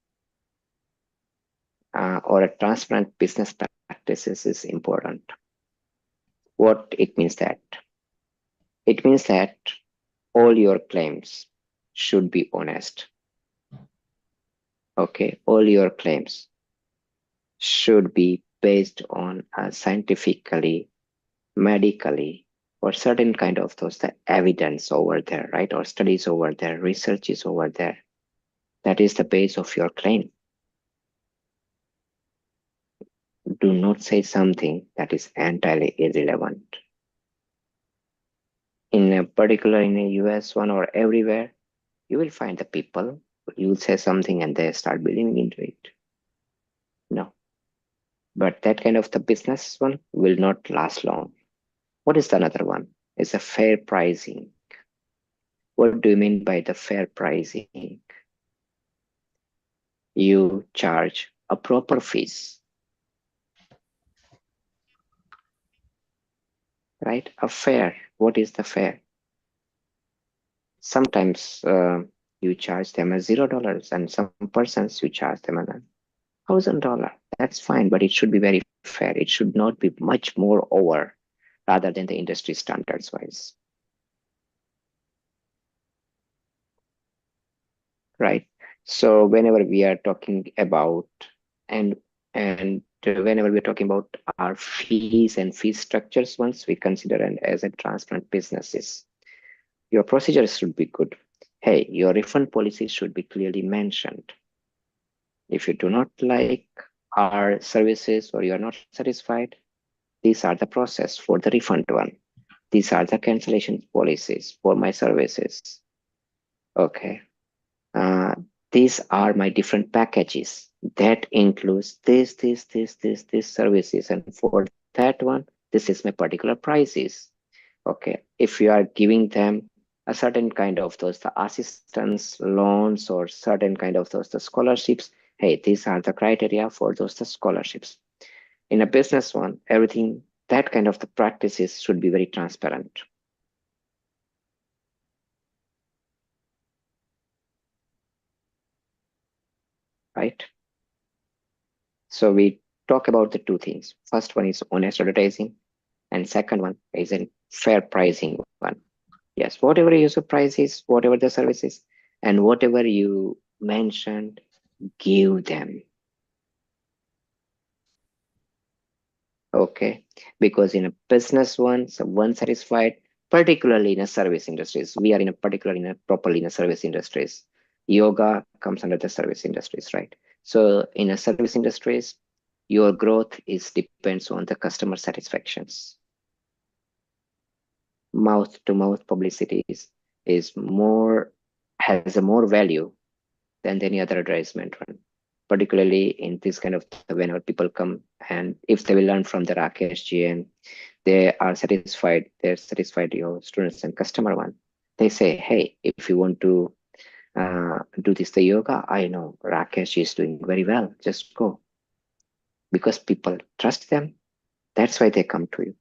or a transparent business practices is important. What it means that? It means that all your claims should be honest. Okay, all your claims should be based on scientifically, medically, or certain kind of the evidence over there, right? Or studies over there, research is over there. That is the base of your claim. Do not say something that is entirely irrelevant. In a particular, in a US one or everywhere, you will find the people, you will say something and they start believing into it. No. But that kind of the business one will not last long. What is the another one? It's a fair pricing. What do you mean by the fair pricing? you charge a proper fees, right? A fare. What is the fare? Sometimes you charge them as $0, and some persons you charge them as $1,000. That's fine, but it should be very fair. It should not be much more over rather than the industry standards wise, right? So whenever we are talking about and whenever we're talking about our fees and fee structures, once we consider and as a transparent businesses, your procedures should be good. Hey, your refund policy should be clearly mentioned. If you do not like our services or you are not satisfied, these are the process for the refund one. These are the cancellation policies for my services. Okay. Uh, these are my different packages that includes this services. And for that one, this is my particular prices. Okay. If you are giving them a certain kind of those the assistance loans or certain kind of those the scholarships, hey, these are the criteria for those the scholarships. In a business one, everything that kind of the practices should be very transparent, right? So we talk about the two things. First one is honest advertising, and second one is a fair pricing one. Yes, whatever user prices, whatever the services, and whatever you mentioned, give them. Okay, because in a business one, so one satisfied, particularly in a service industries, we are in a particular in a properly in a service industries. Yoga comes under the service industries, right? So in a service industries, your growth is depends on the customer satisfactions. Mouth to mouth publicity is more has a more value than any other advertisement one, particularly in this kind of whenever people come and if they will learn from the Rakesh ji and they're satisfied your students and customer one. They say, hey, if you want to do this the yoga, I know Rakesh is doing very well. Just go because people trust them. That's why they come to you,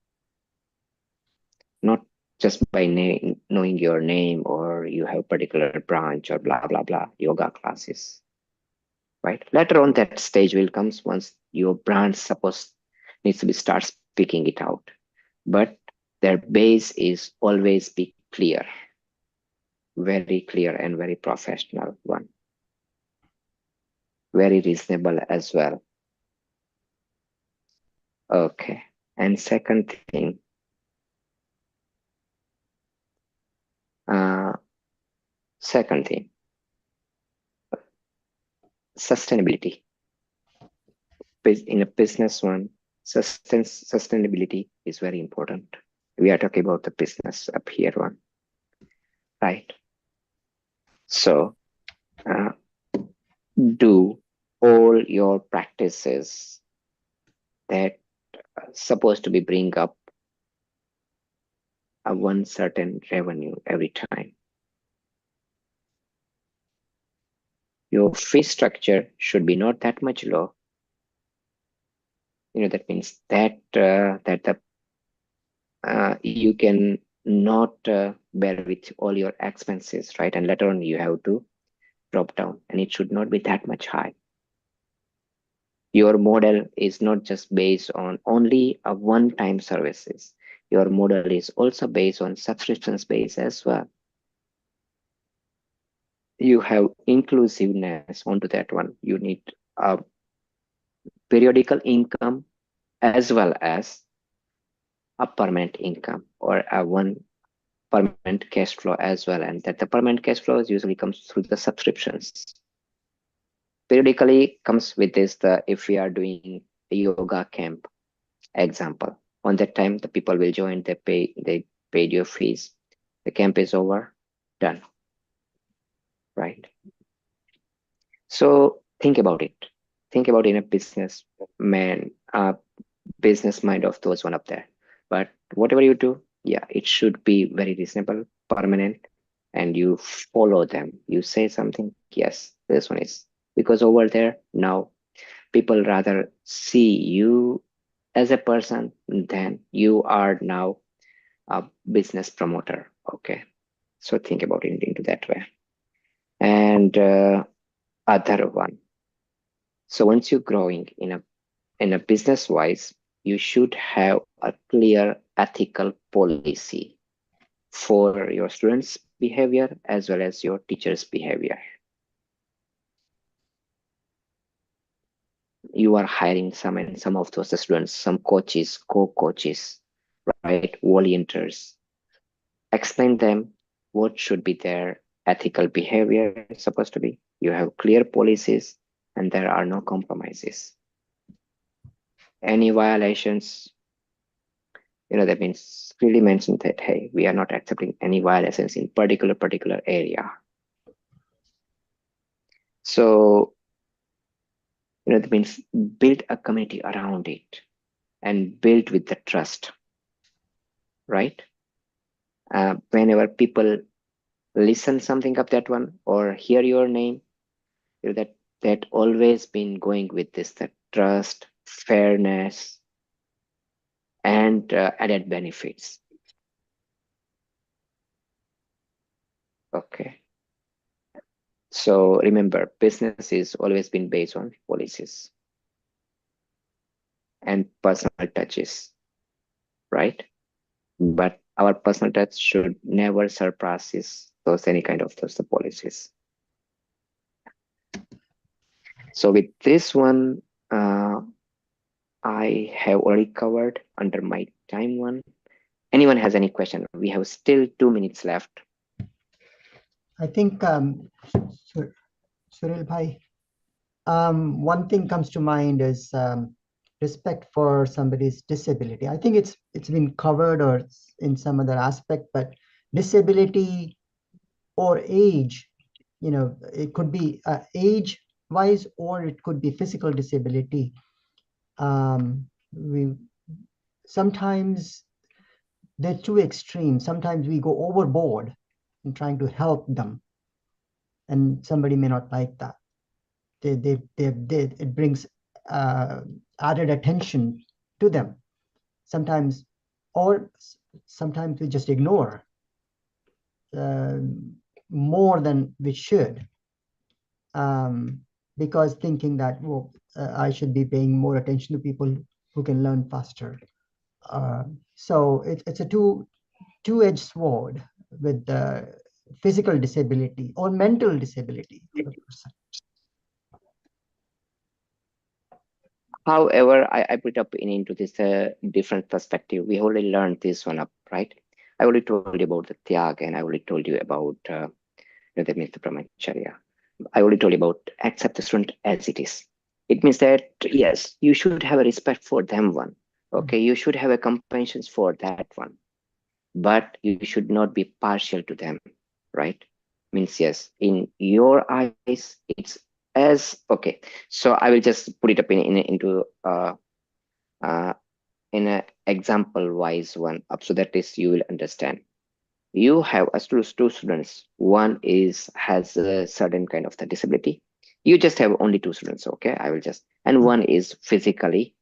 not just by knowing your name or you have particular branch or blah blah blah yoga classes, right? Later on, that stage will comes once your brand suppose needs to be start speaking it out, but their base is always be clear, very clear and very professional one, very reasonable as well. Okay, and uh, second thing, sustainability. In a business one, sustainability is very important. We are talking about the business up here one, right? So uh, do all your practices that are supposed to be bring up a one certain revenue every time. Your fee structure should be not that much low. That means that you can not bear with all your expenses, right? And later on you have to drop down, and it should not be that much high. Your model is not just based on only a one-time services. Your model is also based on subscriptions base as well. You have inclusiveness onto that one. You need a periodical income as well as a permanent income or a one permanent cash flow as well. And that the permanent cash flows usually comes through the subscriptions. Periodically comes with this, if we are doing a yoga camp example, on that time the people will join, they paid your fees, the camp is over, done, right? So think about it. Think about in a business mind of those one up there. But whatever you do, yeah, it should be very reasonable, permanent, and you follow them. You say something, yes, this one is because over there now people rather see you as a person than you are now a business promoter. Okay, so think about it into that way. And other one, so once you're growing in a business wise, you should have a clear ethical policy for your students behavior as well as your teachers behavior. You are hiring some and some of those students, some coaches, co-coaches, right, volunteers. Explain them what should be their ethical behavior supposed to be. You have clear policies and there are no compromises. Any violations, that means really mention that, hey, we are not accepting any violations in particular area. So, that means build a community around it and build with the trust, right? Whenever people listen something of that one or hear your name, that always been going with this, the trust, fairness, and added benefits. Okay. So remember, business is always been based on policies and personal touches, right? But our personal touch should never surpass those any kind of those policies. So with this one, I have already covered under my time one. Anyone has any question? We have still 2 minutes left. I think, Suril Bhai, one thing comes to mind is respect for somebody's disability. I think it's been covered or in some other aspect, but disability or age, it could be age wise or it could be physical disability. We sometimes they're too extreme. Sometimes we go overboard in trying to help them, and somebody may not like that. It brings added attention to them sometimes, or sometimes we just ignore more than we should, because thinking that, well, I should be paying more attention to people who can learn faster. So it's a two-edged sword with the physical disability or mental disability of a person. However, I put up into this different perspective. We already learned this one up, right? I already told you about the Tyag, and I already told you about that means the Brahmacharya. I already told you about accept the student as it is. It means that yes, you should have a respect for them one. Okay, you should have a compassion for that one, but you should not be partial to them, right? Means yes, in your eyes, it's as okay. So I will just put it up into in an example wise one up, so that is you will understand. You have two students. One has a certain kind of the disability. You just have only 2 students, okay? I will just, and one is physically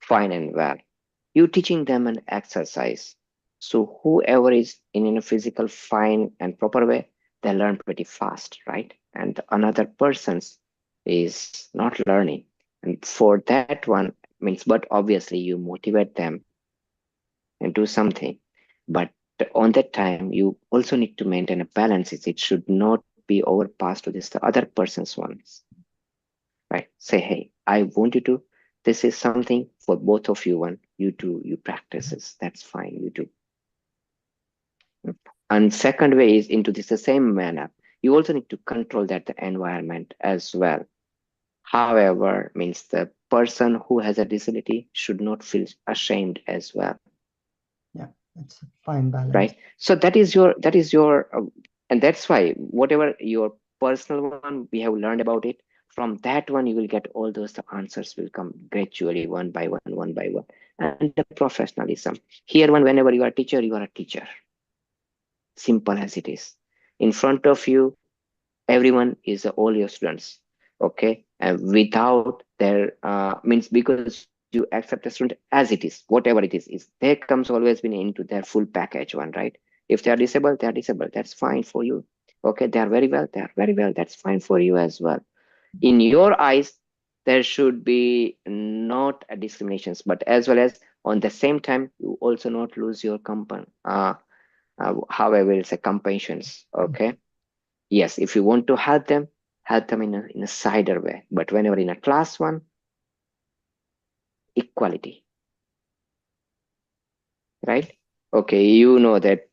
fine and well. You teaching them an exercise. So whoever is in a physical fine and proper way, they learn pretty fast, right? And another person's is not learning. And for that one means, but obviously you motivate them and do something. But on that time, you also need to maintain a balance. It should not be overpassed to this the other person's ones, right? Say, hey, I want you to. This is something for both of you. One, you do, you practices. That's fine. You do. And second way is into this the same manner. You also need to control that the environment as well. However, means the person who has a disability should not feel ashamed as well. Yeah, it's a fine balance. Right. So that is your, and that's why whatever your personal one, we have learned about it. From that one, you will get all those, the answers will come gradually, one by one by one. And the professionalism. Here, whenever you are a teacher, you are a teacher. Simple as it is. In front of you, everyone is all your students. Okay, and without their means, because you accept the student as it is, whatever it is there comes always been into their full package one, right? If they are disabled, they are disabled, that's fine for you. Okay, they are very well, they are very well, that's fine for you as well. In your eyes, there should be not a discriminations, but as well as on the same time, you also not lose your how I will say compassions. Okay, yes, if you want to help them in a cider way, but whenever in a class one, equality, right? Okay, you know that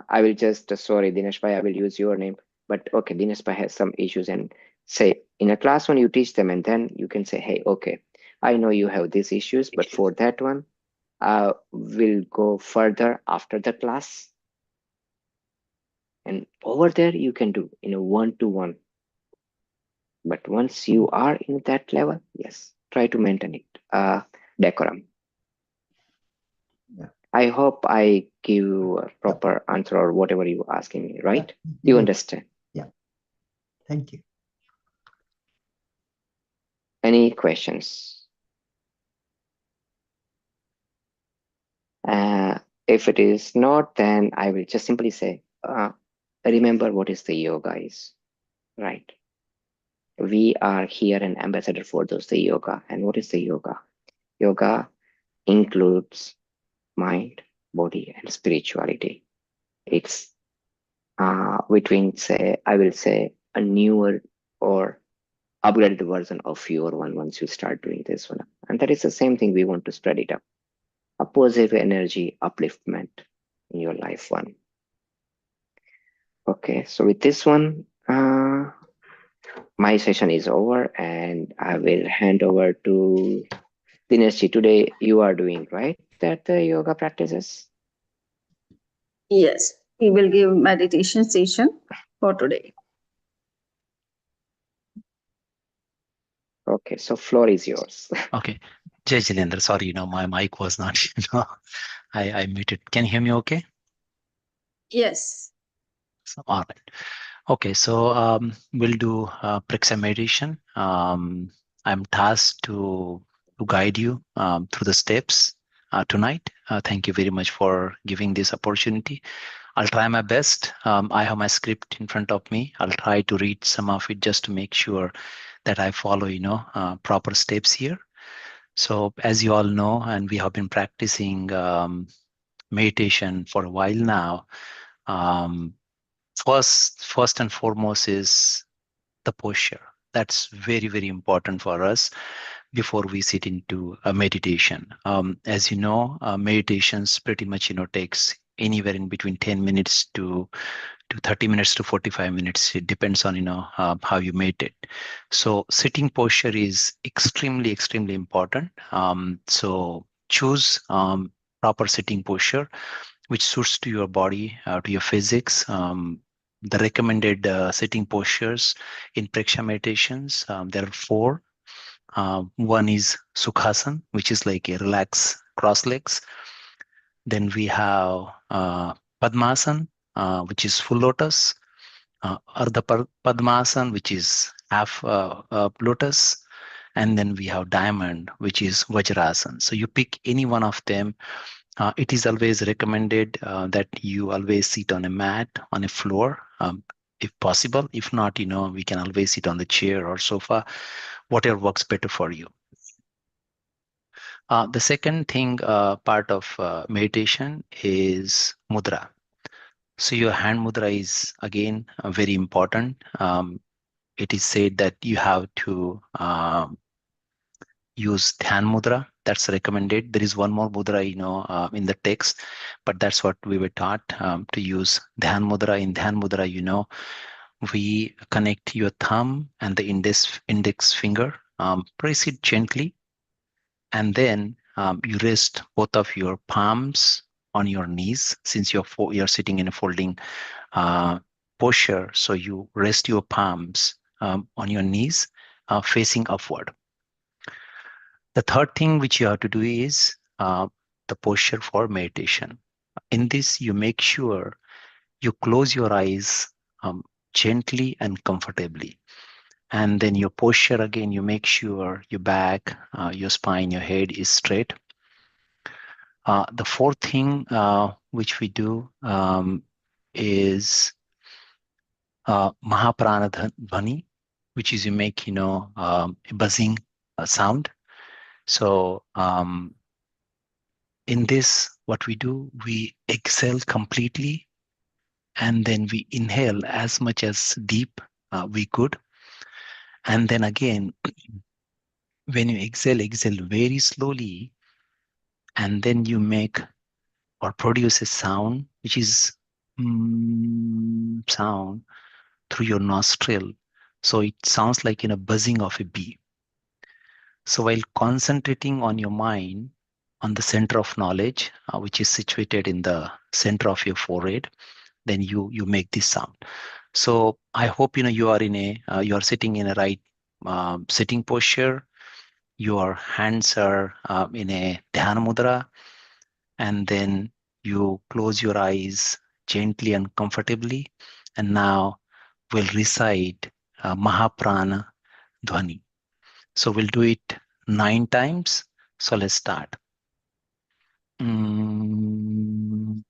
I will just sorry Dinesh bhai, I will use your name, but okay, Dinesh bhai has some issues, and say in a class one you teach them, and then you can say, hey, okay, I know you have these issues, but for that one we'll go further after the class, and over there you can do in a one-to-one. But once you are in that level, yes, try to maintain it decorum. Yeah. I hope I give you a Yeah. proper answer or whatever you asking me, right? Yeah, You did. understand? Yeah. Thank you. Any questions? If it is not, then I will just simply say, remember what is the yoga is, right? We are here an ambassador for those the yoga. And what is the yoga? Yoga includes mind, body, and spirituality. It's between, say, I will say, a newer or upgraded version of your one once you start doing this one. And that is the same thing we want to spread it up. A positive energy upliftment in your life one. Okay, so with this one, my session is over and I will hand over to Dineshji. Today you are doing, right? That the yoga practices? Yes, he will give meditation session for today. Okay, so floor is yours. Okay. Jai Jilendra, sorry, my mic was not, I muted. Can you hear me okay? Yes. So, all right. Okay, so we'll do prescribe meditation. I'm tasked to guide you through the steps tonight. Thank you very much for giving this opportunity. I'll try my best. I have my script in front of me. I'll try to read some of it just to make sure that I follow, proper steps here. So as you all know, and we have been practicing meditation for a while now, first and foremost is the posture. That's very, very important for us before we sit into a meditation. As you know, meditations pretty much, takes anywhere in between 10 minutes to 30 minutes to 45 minutes. It depends on, how you meditate. So sitting posture is extremely, extremely important. So choose proper sitting posture, which suits to your body, to your physics. The recommended sitting postures in Preksha meditations, there are four. One is Sukhasana, which is like a relaxed cross legs. Then we have Padmasana, which is full lotus. Ardha Padmasana, which is half lotus. And then we have diamond, which is Vajrasana. So you pick any one of them. It is always recommended that you always sit on a mat, on a floor, if possible. If not, we can always sit on the chair or sofa, whatever works better for you. The second thing, part of meditation is mudra. So your hand mudra is again very important. It is said that you have to use Dhyan mudra. That's recommended. There is one more mudra, in the text, but that's what we were taught to use Dhyan mudra. In Dhyan mudra, we connect your thumb and the index finger, press it gently, and then you rest both of your palms on your knees, since you're sitting in a folding posture. So you rest your palms on your knees, facing upward. The third thing which you have to do is the posture for meditation. In this, you make sure you close your eyes gently and comfortably. And then your posture, again, you make sure your back, your spine, your head is straight. The fourth thing which we do is Mahaprana Dhvani, which is you make, a buzzing sound. So in this, what we do, we exhale completely, and then we inhale as much as deep we could. And then again, when you exhale very slowly, and then you make or produce a sound, which is sound through your nostril. So it sounds like buzzing of a bee. So while concentrating on your mind, on the center of knowledge, which is situated in the center of your forehead, then you make this sound. So I hope you are you are sitting in a right sitting posture. Your hands are in a dhyana mudra, and then you close your eyes gently and comfortably. And now we'll recite Mahaprana Dhvani. So we'll do it 9 times. So let's start. Mm.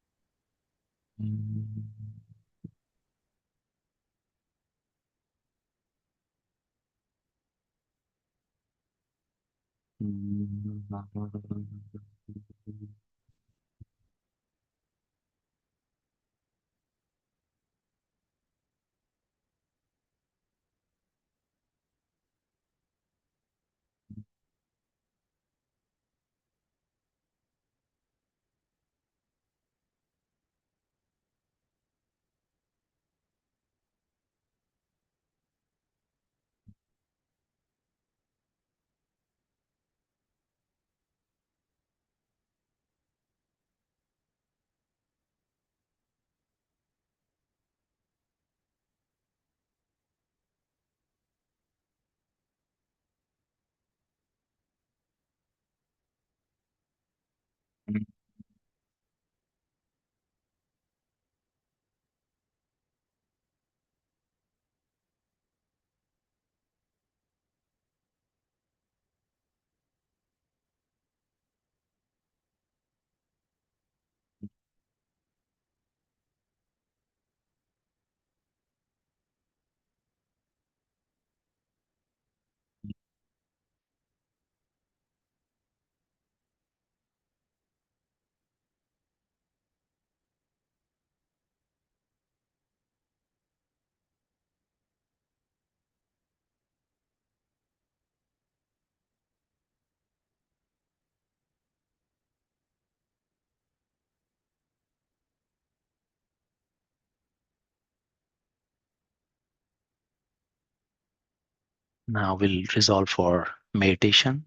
Now we'll resolve for meditation.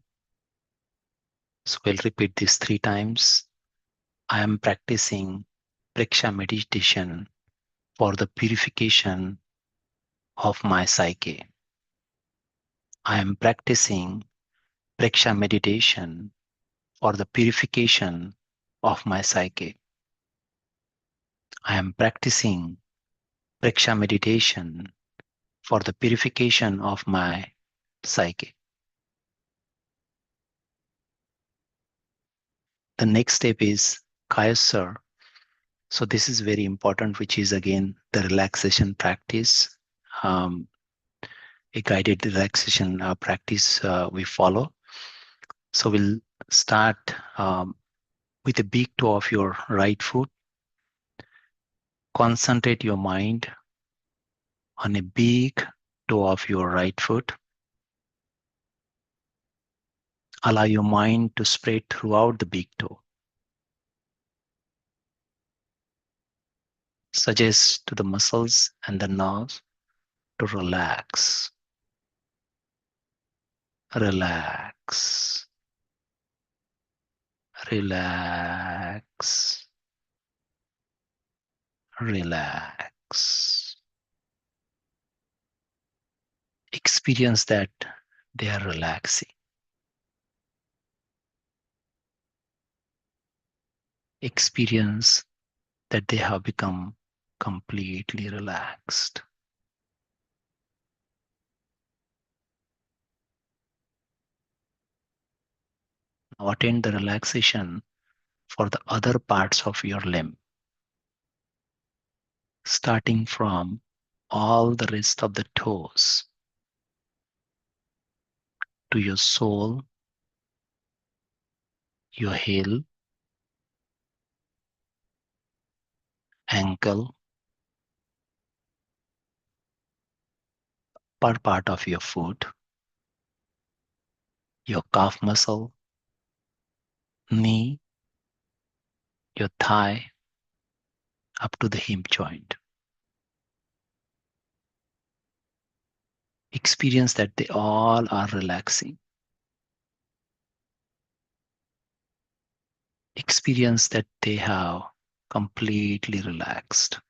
So we'll repeat this 3 times. I am practicing Preksha meditation for the purification of my psyche. I am practicing Preksha meditation for the purification of my psyche. I am practicing Preksha meditation for the purification of my psyche. The next step is Kayasar. So this is very important, which is again the relaxation practice, a guided relaxation practice we follow. So we'll start with the big toe of your right foot. Concentrate your mind on a big toe of your right foot. Allow your mind to spread throughout the big toe. Suggest to the muscles and the nerves to relax. Relax. Relax. Relax. Experience that they are relaxing. Experience that they have become completely relaxed. Now attend the relaxation for the other parts of your limb, starting from all the rest of the toes to your sole, your heel, ankle, upper part of your foot, your calf muscle, knee, your thigh, up to the hip joint. Experience that they all are relaxing. Experience that they have completely relaxed.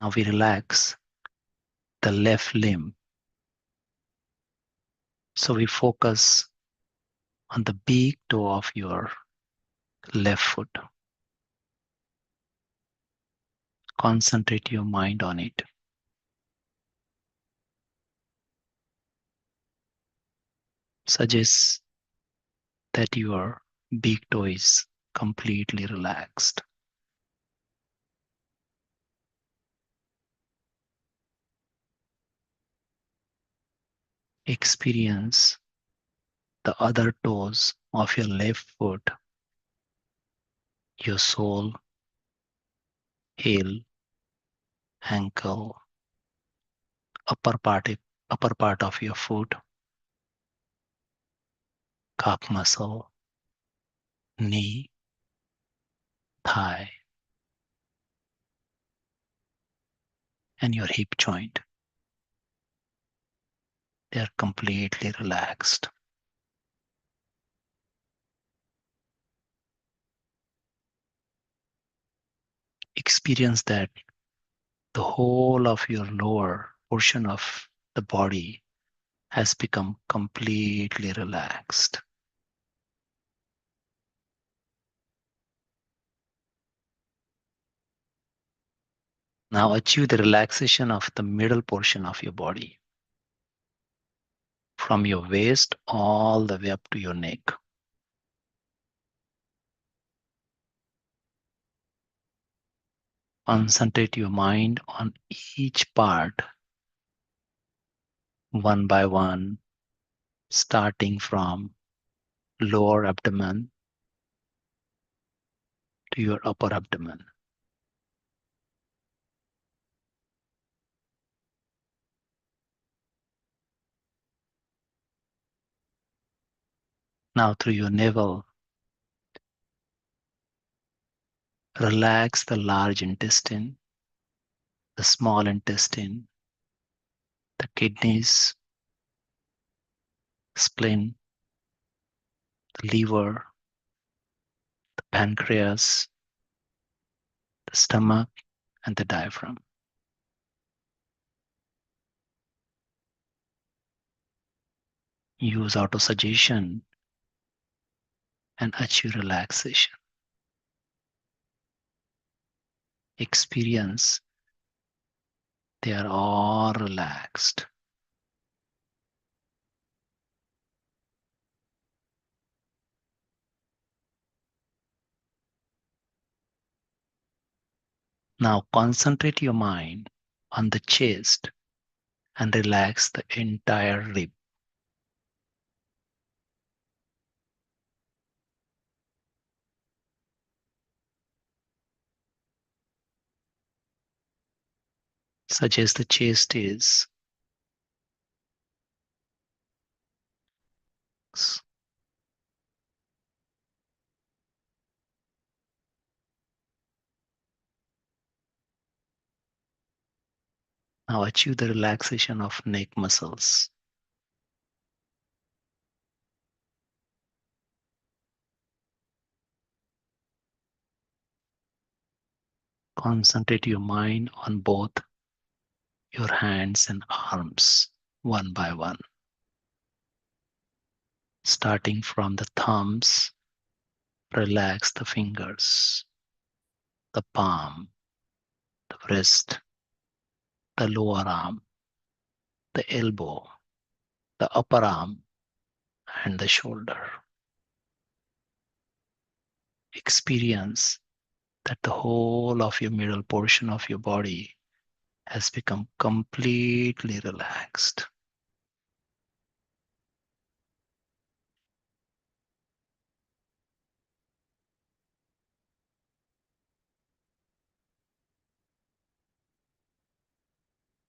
Now we relax the left limb. So we focus on the big toe of your left foot. Concentrate your mind on it. Suggest that your big toe is completely relaxed. Experience the other toes of your left foot, your sole, heel, ankle, upper part of your foot, calf muscle, knee, thigh, and your hip joint. They are completely relaxed. Experience that the whole of your lower portion of the body has become completely relaxed. Now achieve the relaxation of the middle portion of your body, from your waist all the way up to your neck. Concentrate your mind on each part, one by one, starting from lower abdomen to your upper abdomen. Now through your navel, relax the large intestine, the small intestine, the kidneys, spleen, the liver, the pancreas, the stomach, and the diaphragm. Use autosuggestion and achieve relaxation. Experience they are all relaxed. Now concentrate your mind on the chest and relax the entire rib. Suggest the chest is now achieve the relaxation of neck muscles. Concentrate your mind on both your hands and arms, one by one. Starting from the thumbs, relax the fingers, the palm, the wrist, the lower arm, the elbow, the upper arm, and the shoulder. Experience that the whole of your middle portion of your body has become completely relaxed.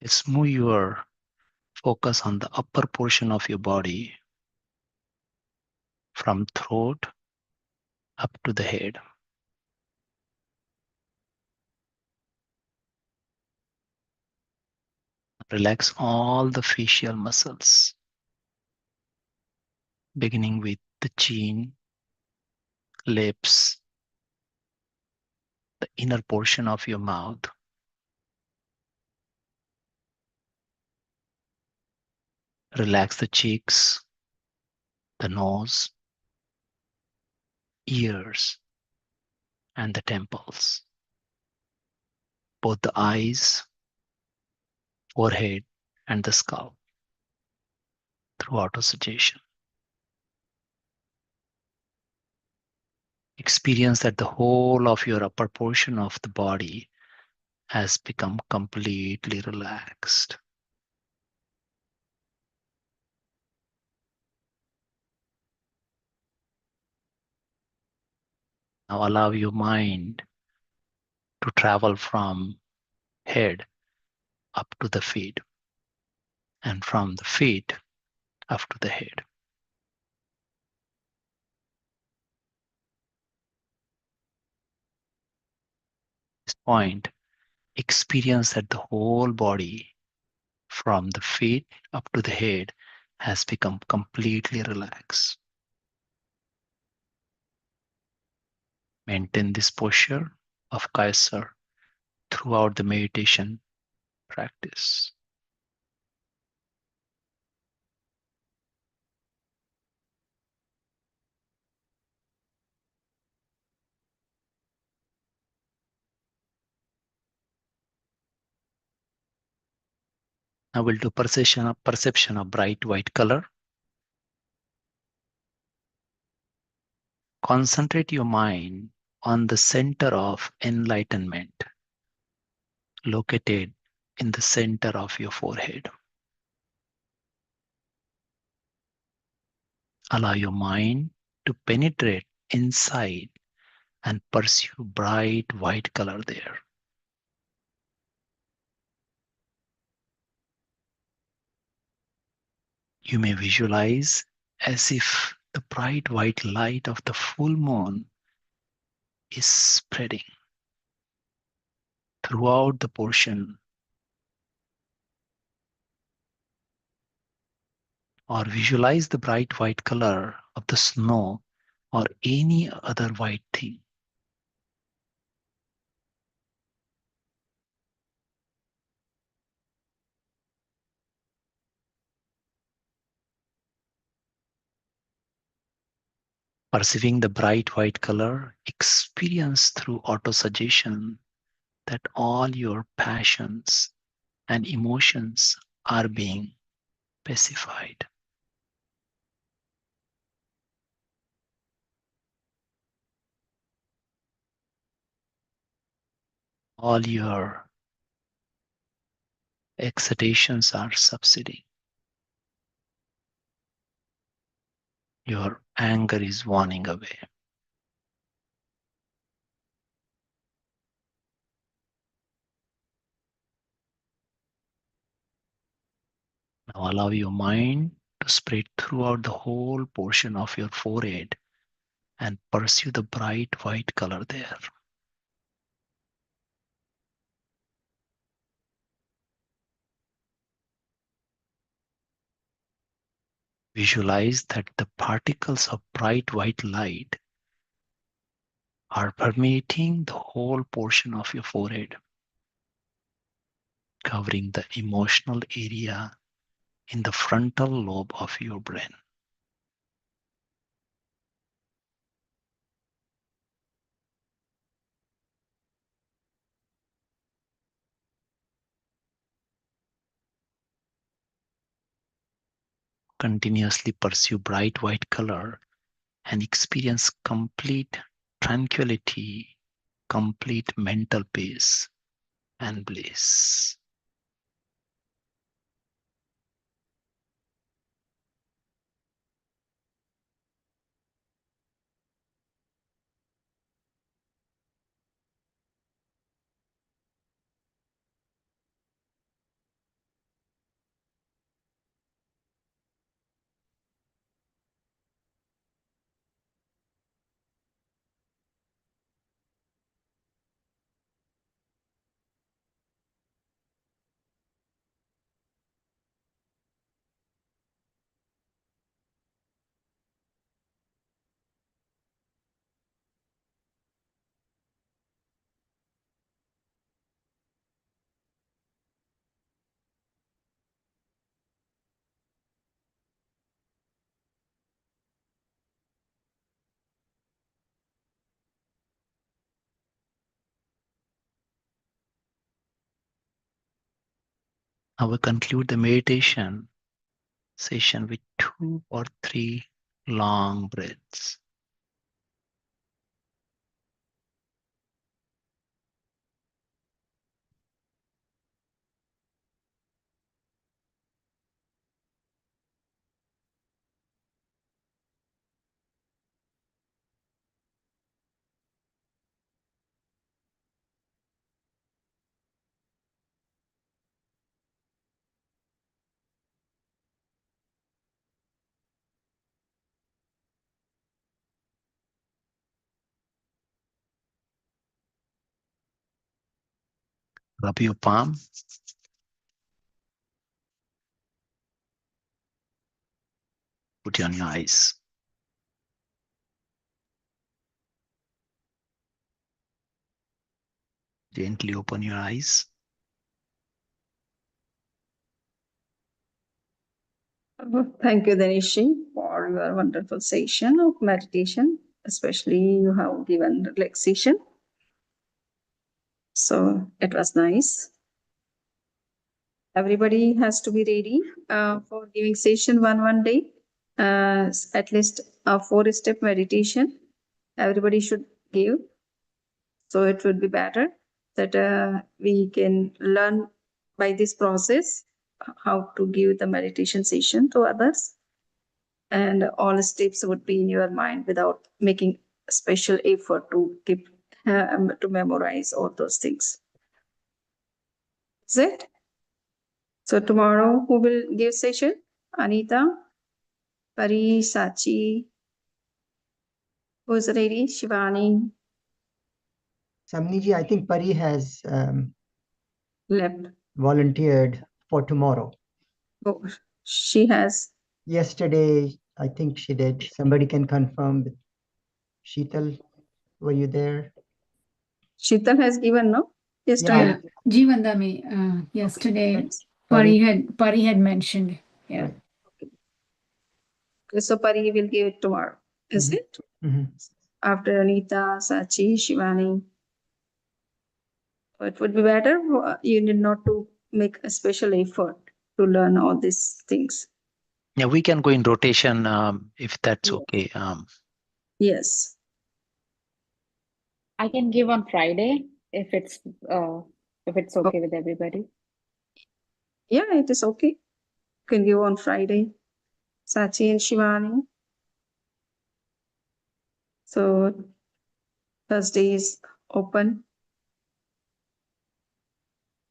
Let's move your focus on the upper portion of your body from throat up to the head. Relax all the facial muscles, beginning with the chin, lips, the inner portion of your mouth. Relax the cheeks, the nose, ears, and the temples. Both the eyes, forehead, and the scalp through autosuggestion. Experience that the whole of your upper portion of the body has become completely relaxed. Now allow your mind to travel from head up to the feet and from the feet up to the head. At this point, experience that the whole body from the feet up to the head has become completely relaxed. Maintain this posture of Kaisar throughout the meditation practice. Now we'll do perception of bright white color. Concentrate your mind on the center of enlightenment located in the center of your forehead. Allow your mind to penetrate inside and pursue bright white color there. You may visualize as if the bright white light of the full moon is spreading throughout the portion, or visualize the bright white color of the snow or any other white thing. Perceiving the bright white color, experience through autosuggestion that all your passions and emotions are being pacified. All your excitations are subsiding. Your anger is waning away. Now allow your mind to spread throughout the whole portion of your forehead and pursue the bright white color there. Visualize that the particles of bright white light are permeating the whole portion of your forehead, covering the emotional area in the frontal lobe of your brain. continuously pursue bright white color and experience complete tranquility, complete mental peace and bliss. I will conclude the meditation session with 2 or 3 long breaths. Rub your palm. Put it on your eyes. Gently open your eyes. Thank you, Danishi, for your wonderful session of meditation. Especially you have given relaxation. So it was nice. Everybody has to be ready for giving session one day. At least a 4-step meditation. Everybody should give. So it would be better that we can learn by this process how to give the meditation session to others. And all steps would be in your mind without making special effort to keep to memorize all those things. Is it? So tomorrow who will give session? Anita, Pari, Sachi, who's ready? Shivani. Samniji, I think Pari has Left. volunteered for tomorrow. Oh, she has. Yesterday, I think she did. Somebody can confirm. Sheetal, were you there? Sheetal has given, no? Yesterday. Yeah, Jivandami, yesterday Pari had mentioned. Yeah. Right. Okay, so Pari will give it tomorrow. Is it? After Anita, Sachi, Shivani. It would be better. You need not to make a special effort to learn all these things. Yeah, we can go in rotation if that's okay. Yes. I can give on Friday if it's okay with everybody. Yeah, it is okay. You can give on Friday. Sachi and Shivani. So Thursday is open.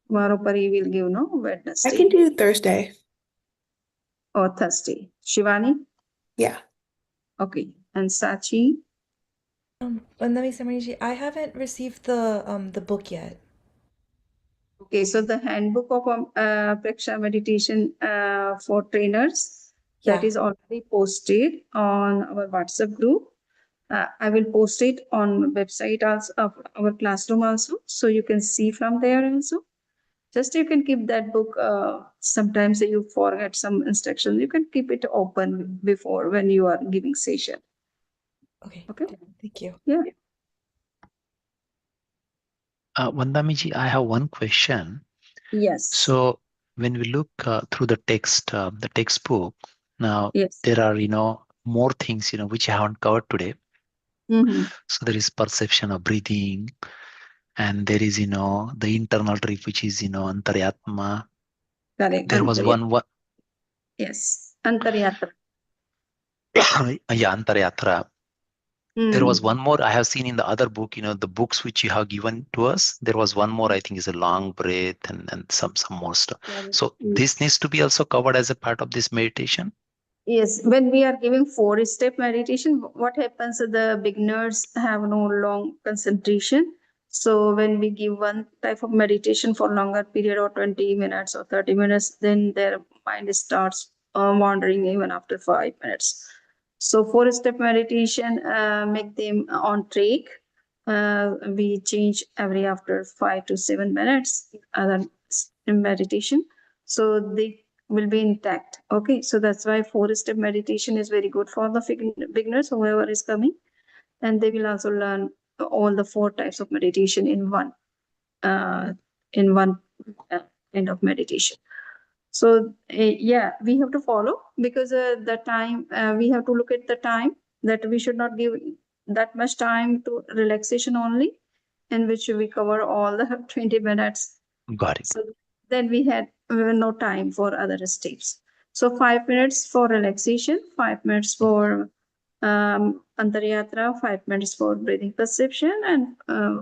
Tomorrow Pari will give, no? Wednesday. I can do Thursday. Or Thursday. Shivani? Yeah. Okay. And Sachi? Vandami Samariji, I haven't received the book yet. Okay, so the handbook of Preksha meditation for trainers, that is already posted on our WhatsApp group. I will post it on website also of our classroom also, so you can see from there also. Just you can keep that book. Sometimes you forget some instructions. You can keep it open before when you are giving session. Okay. Okay. Thank you. Yeah. Vandamiji, I have one question. Yes. So when we look through the textbook, Now, Yes. there are, more things, which I haven't covered today. Mm-hmm. So there is perception of breathing, and there is, the internal trip, which is, antaryatma. Correct. There was one, Yes. Antaryatra. yeah, antaryatra. There was Mm. one more I have seen in the other book, the books which you have given to us. There was one more, I think, is a long breath and some more stuff. So this needs to be also covered as a part of this meditation. Yes, when we are giving 4-step meditation, what happens? The beginners have no long concentration. So when we give one type of meditation for longer period or 20 minutes or 30 minutes, then their mind starts wandering even after 5 minutes. So 4-step meditation make them on track. We change every after 5 to 7 minutes other meditation. So they will be intact. Okay, so that's why 4-step meditation is very good for the beginners, whoever is coming, and they will also learn all the 4 types of meditation in one uh, kind of meditation. So yeah, we have to follow, because the time we have to look at the time, that we should not give that much time to relaxation only, in which we cover all the 20 minutes. Got it. So then we had no time for other steps. So 5 minutes for relaxation, 5 minutes for antaryatra, 5 minutes for breathing perception, and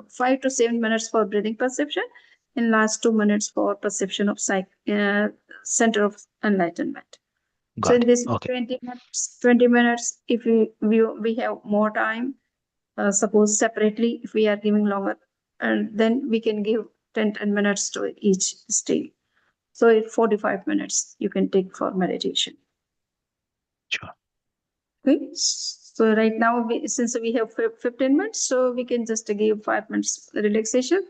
5 to 7 minutes for breathing perception, and last 2 minutes for perception of center of enlightenment. Got So in it. this Okay. 20 minutes, if we have more time, suppose separately, if we are giving longer, and then we can give 10 minutes to each stage. So it's 45 minutes you can take for meditation. Sure. Okay. So right now, since we have 15 minutes, so we can just give 5 minutes relaxation,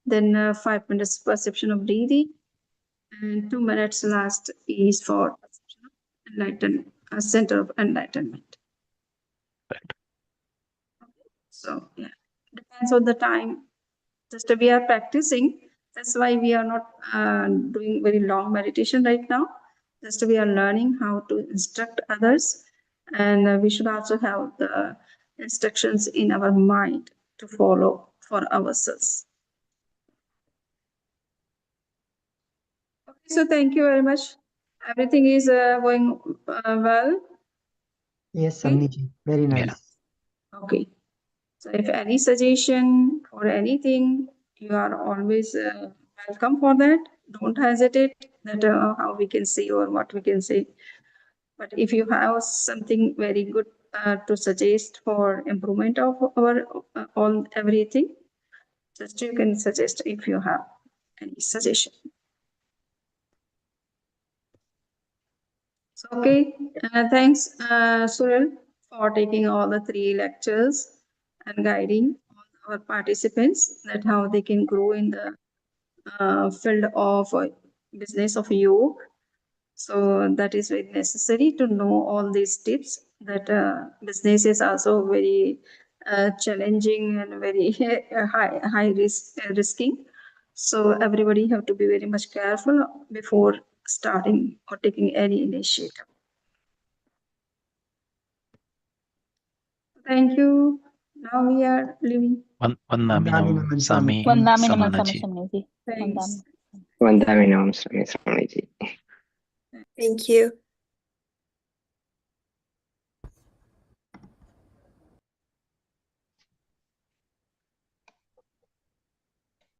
then 5 minutes perception of breathing, and 2 minutes last is for perception of enlightenment, center of enlightenment. Right. So yeah, depends on the time. Just we are practicing. That's why we are not doing very long meditation right now. Just we are learning how to instruct others, and we should also have the instructions in our mind to follow for ourselves. Okay, so thank you very much. Everything is going well. Yes, Okay. Samniji, very nice. Okay. So if any suggestion or anything, you are always welcome for that. Don't hesitate that how we can say or what we can say. But if you have something very good to suggest for improvement of our all everything, just you can suggest if you have any suggestion. So, okay, thanks, Suril, for taking all the 3 lectures and guiding all our participants that how they can grow in the field of business of yoga. So that is very necessary to know all these tips, that business is also very challenging and very high risking. So everybody have to be very much careful before starting or taking any initiative. Thank you. Now we are leaving. Vandaminam Sami Vandaminam Samanaji. Samanaji. Thanks. Vandaminam, Swami Swamiji. Thank you.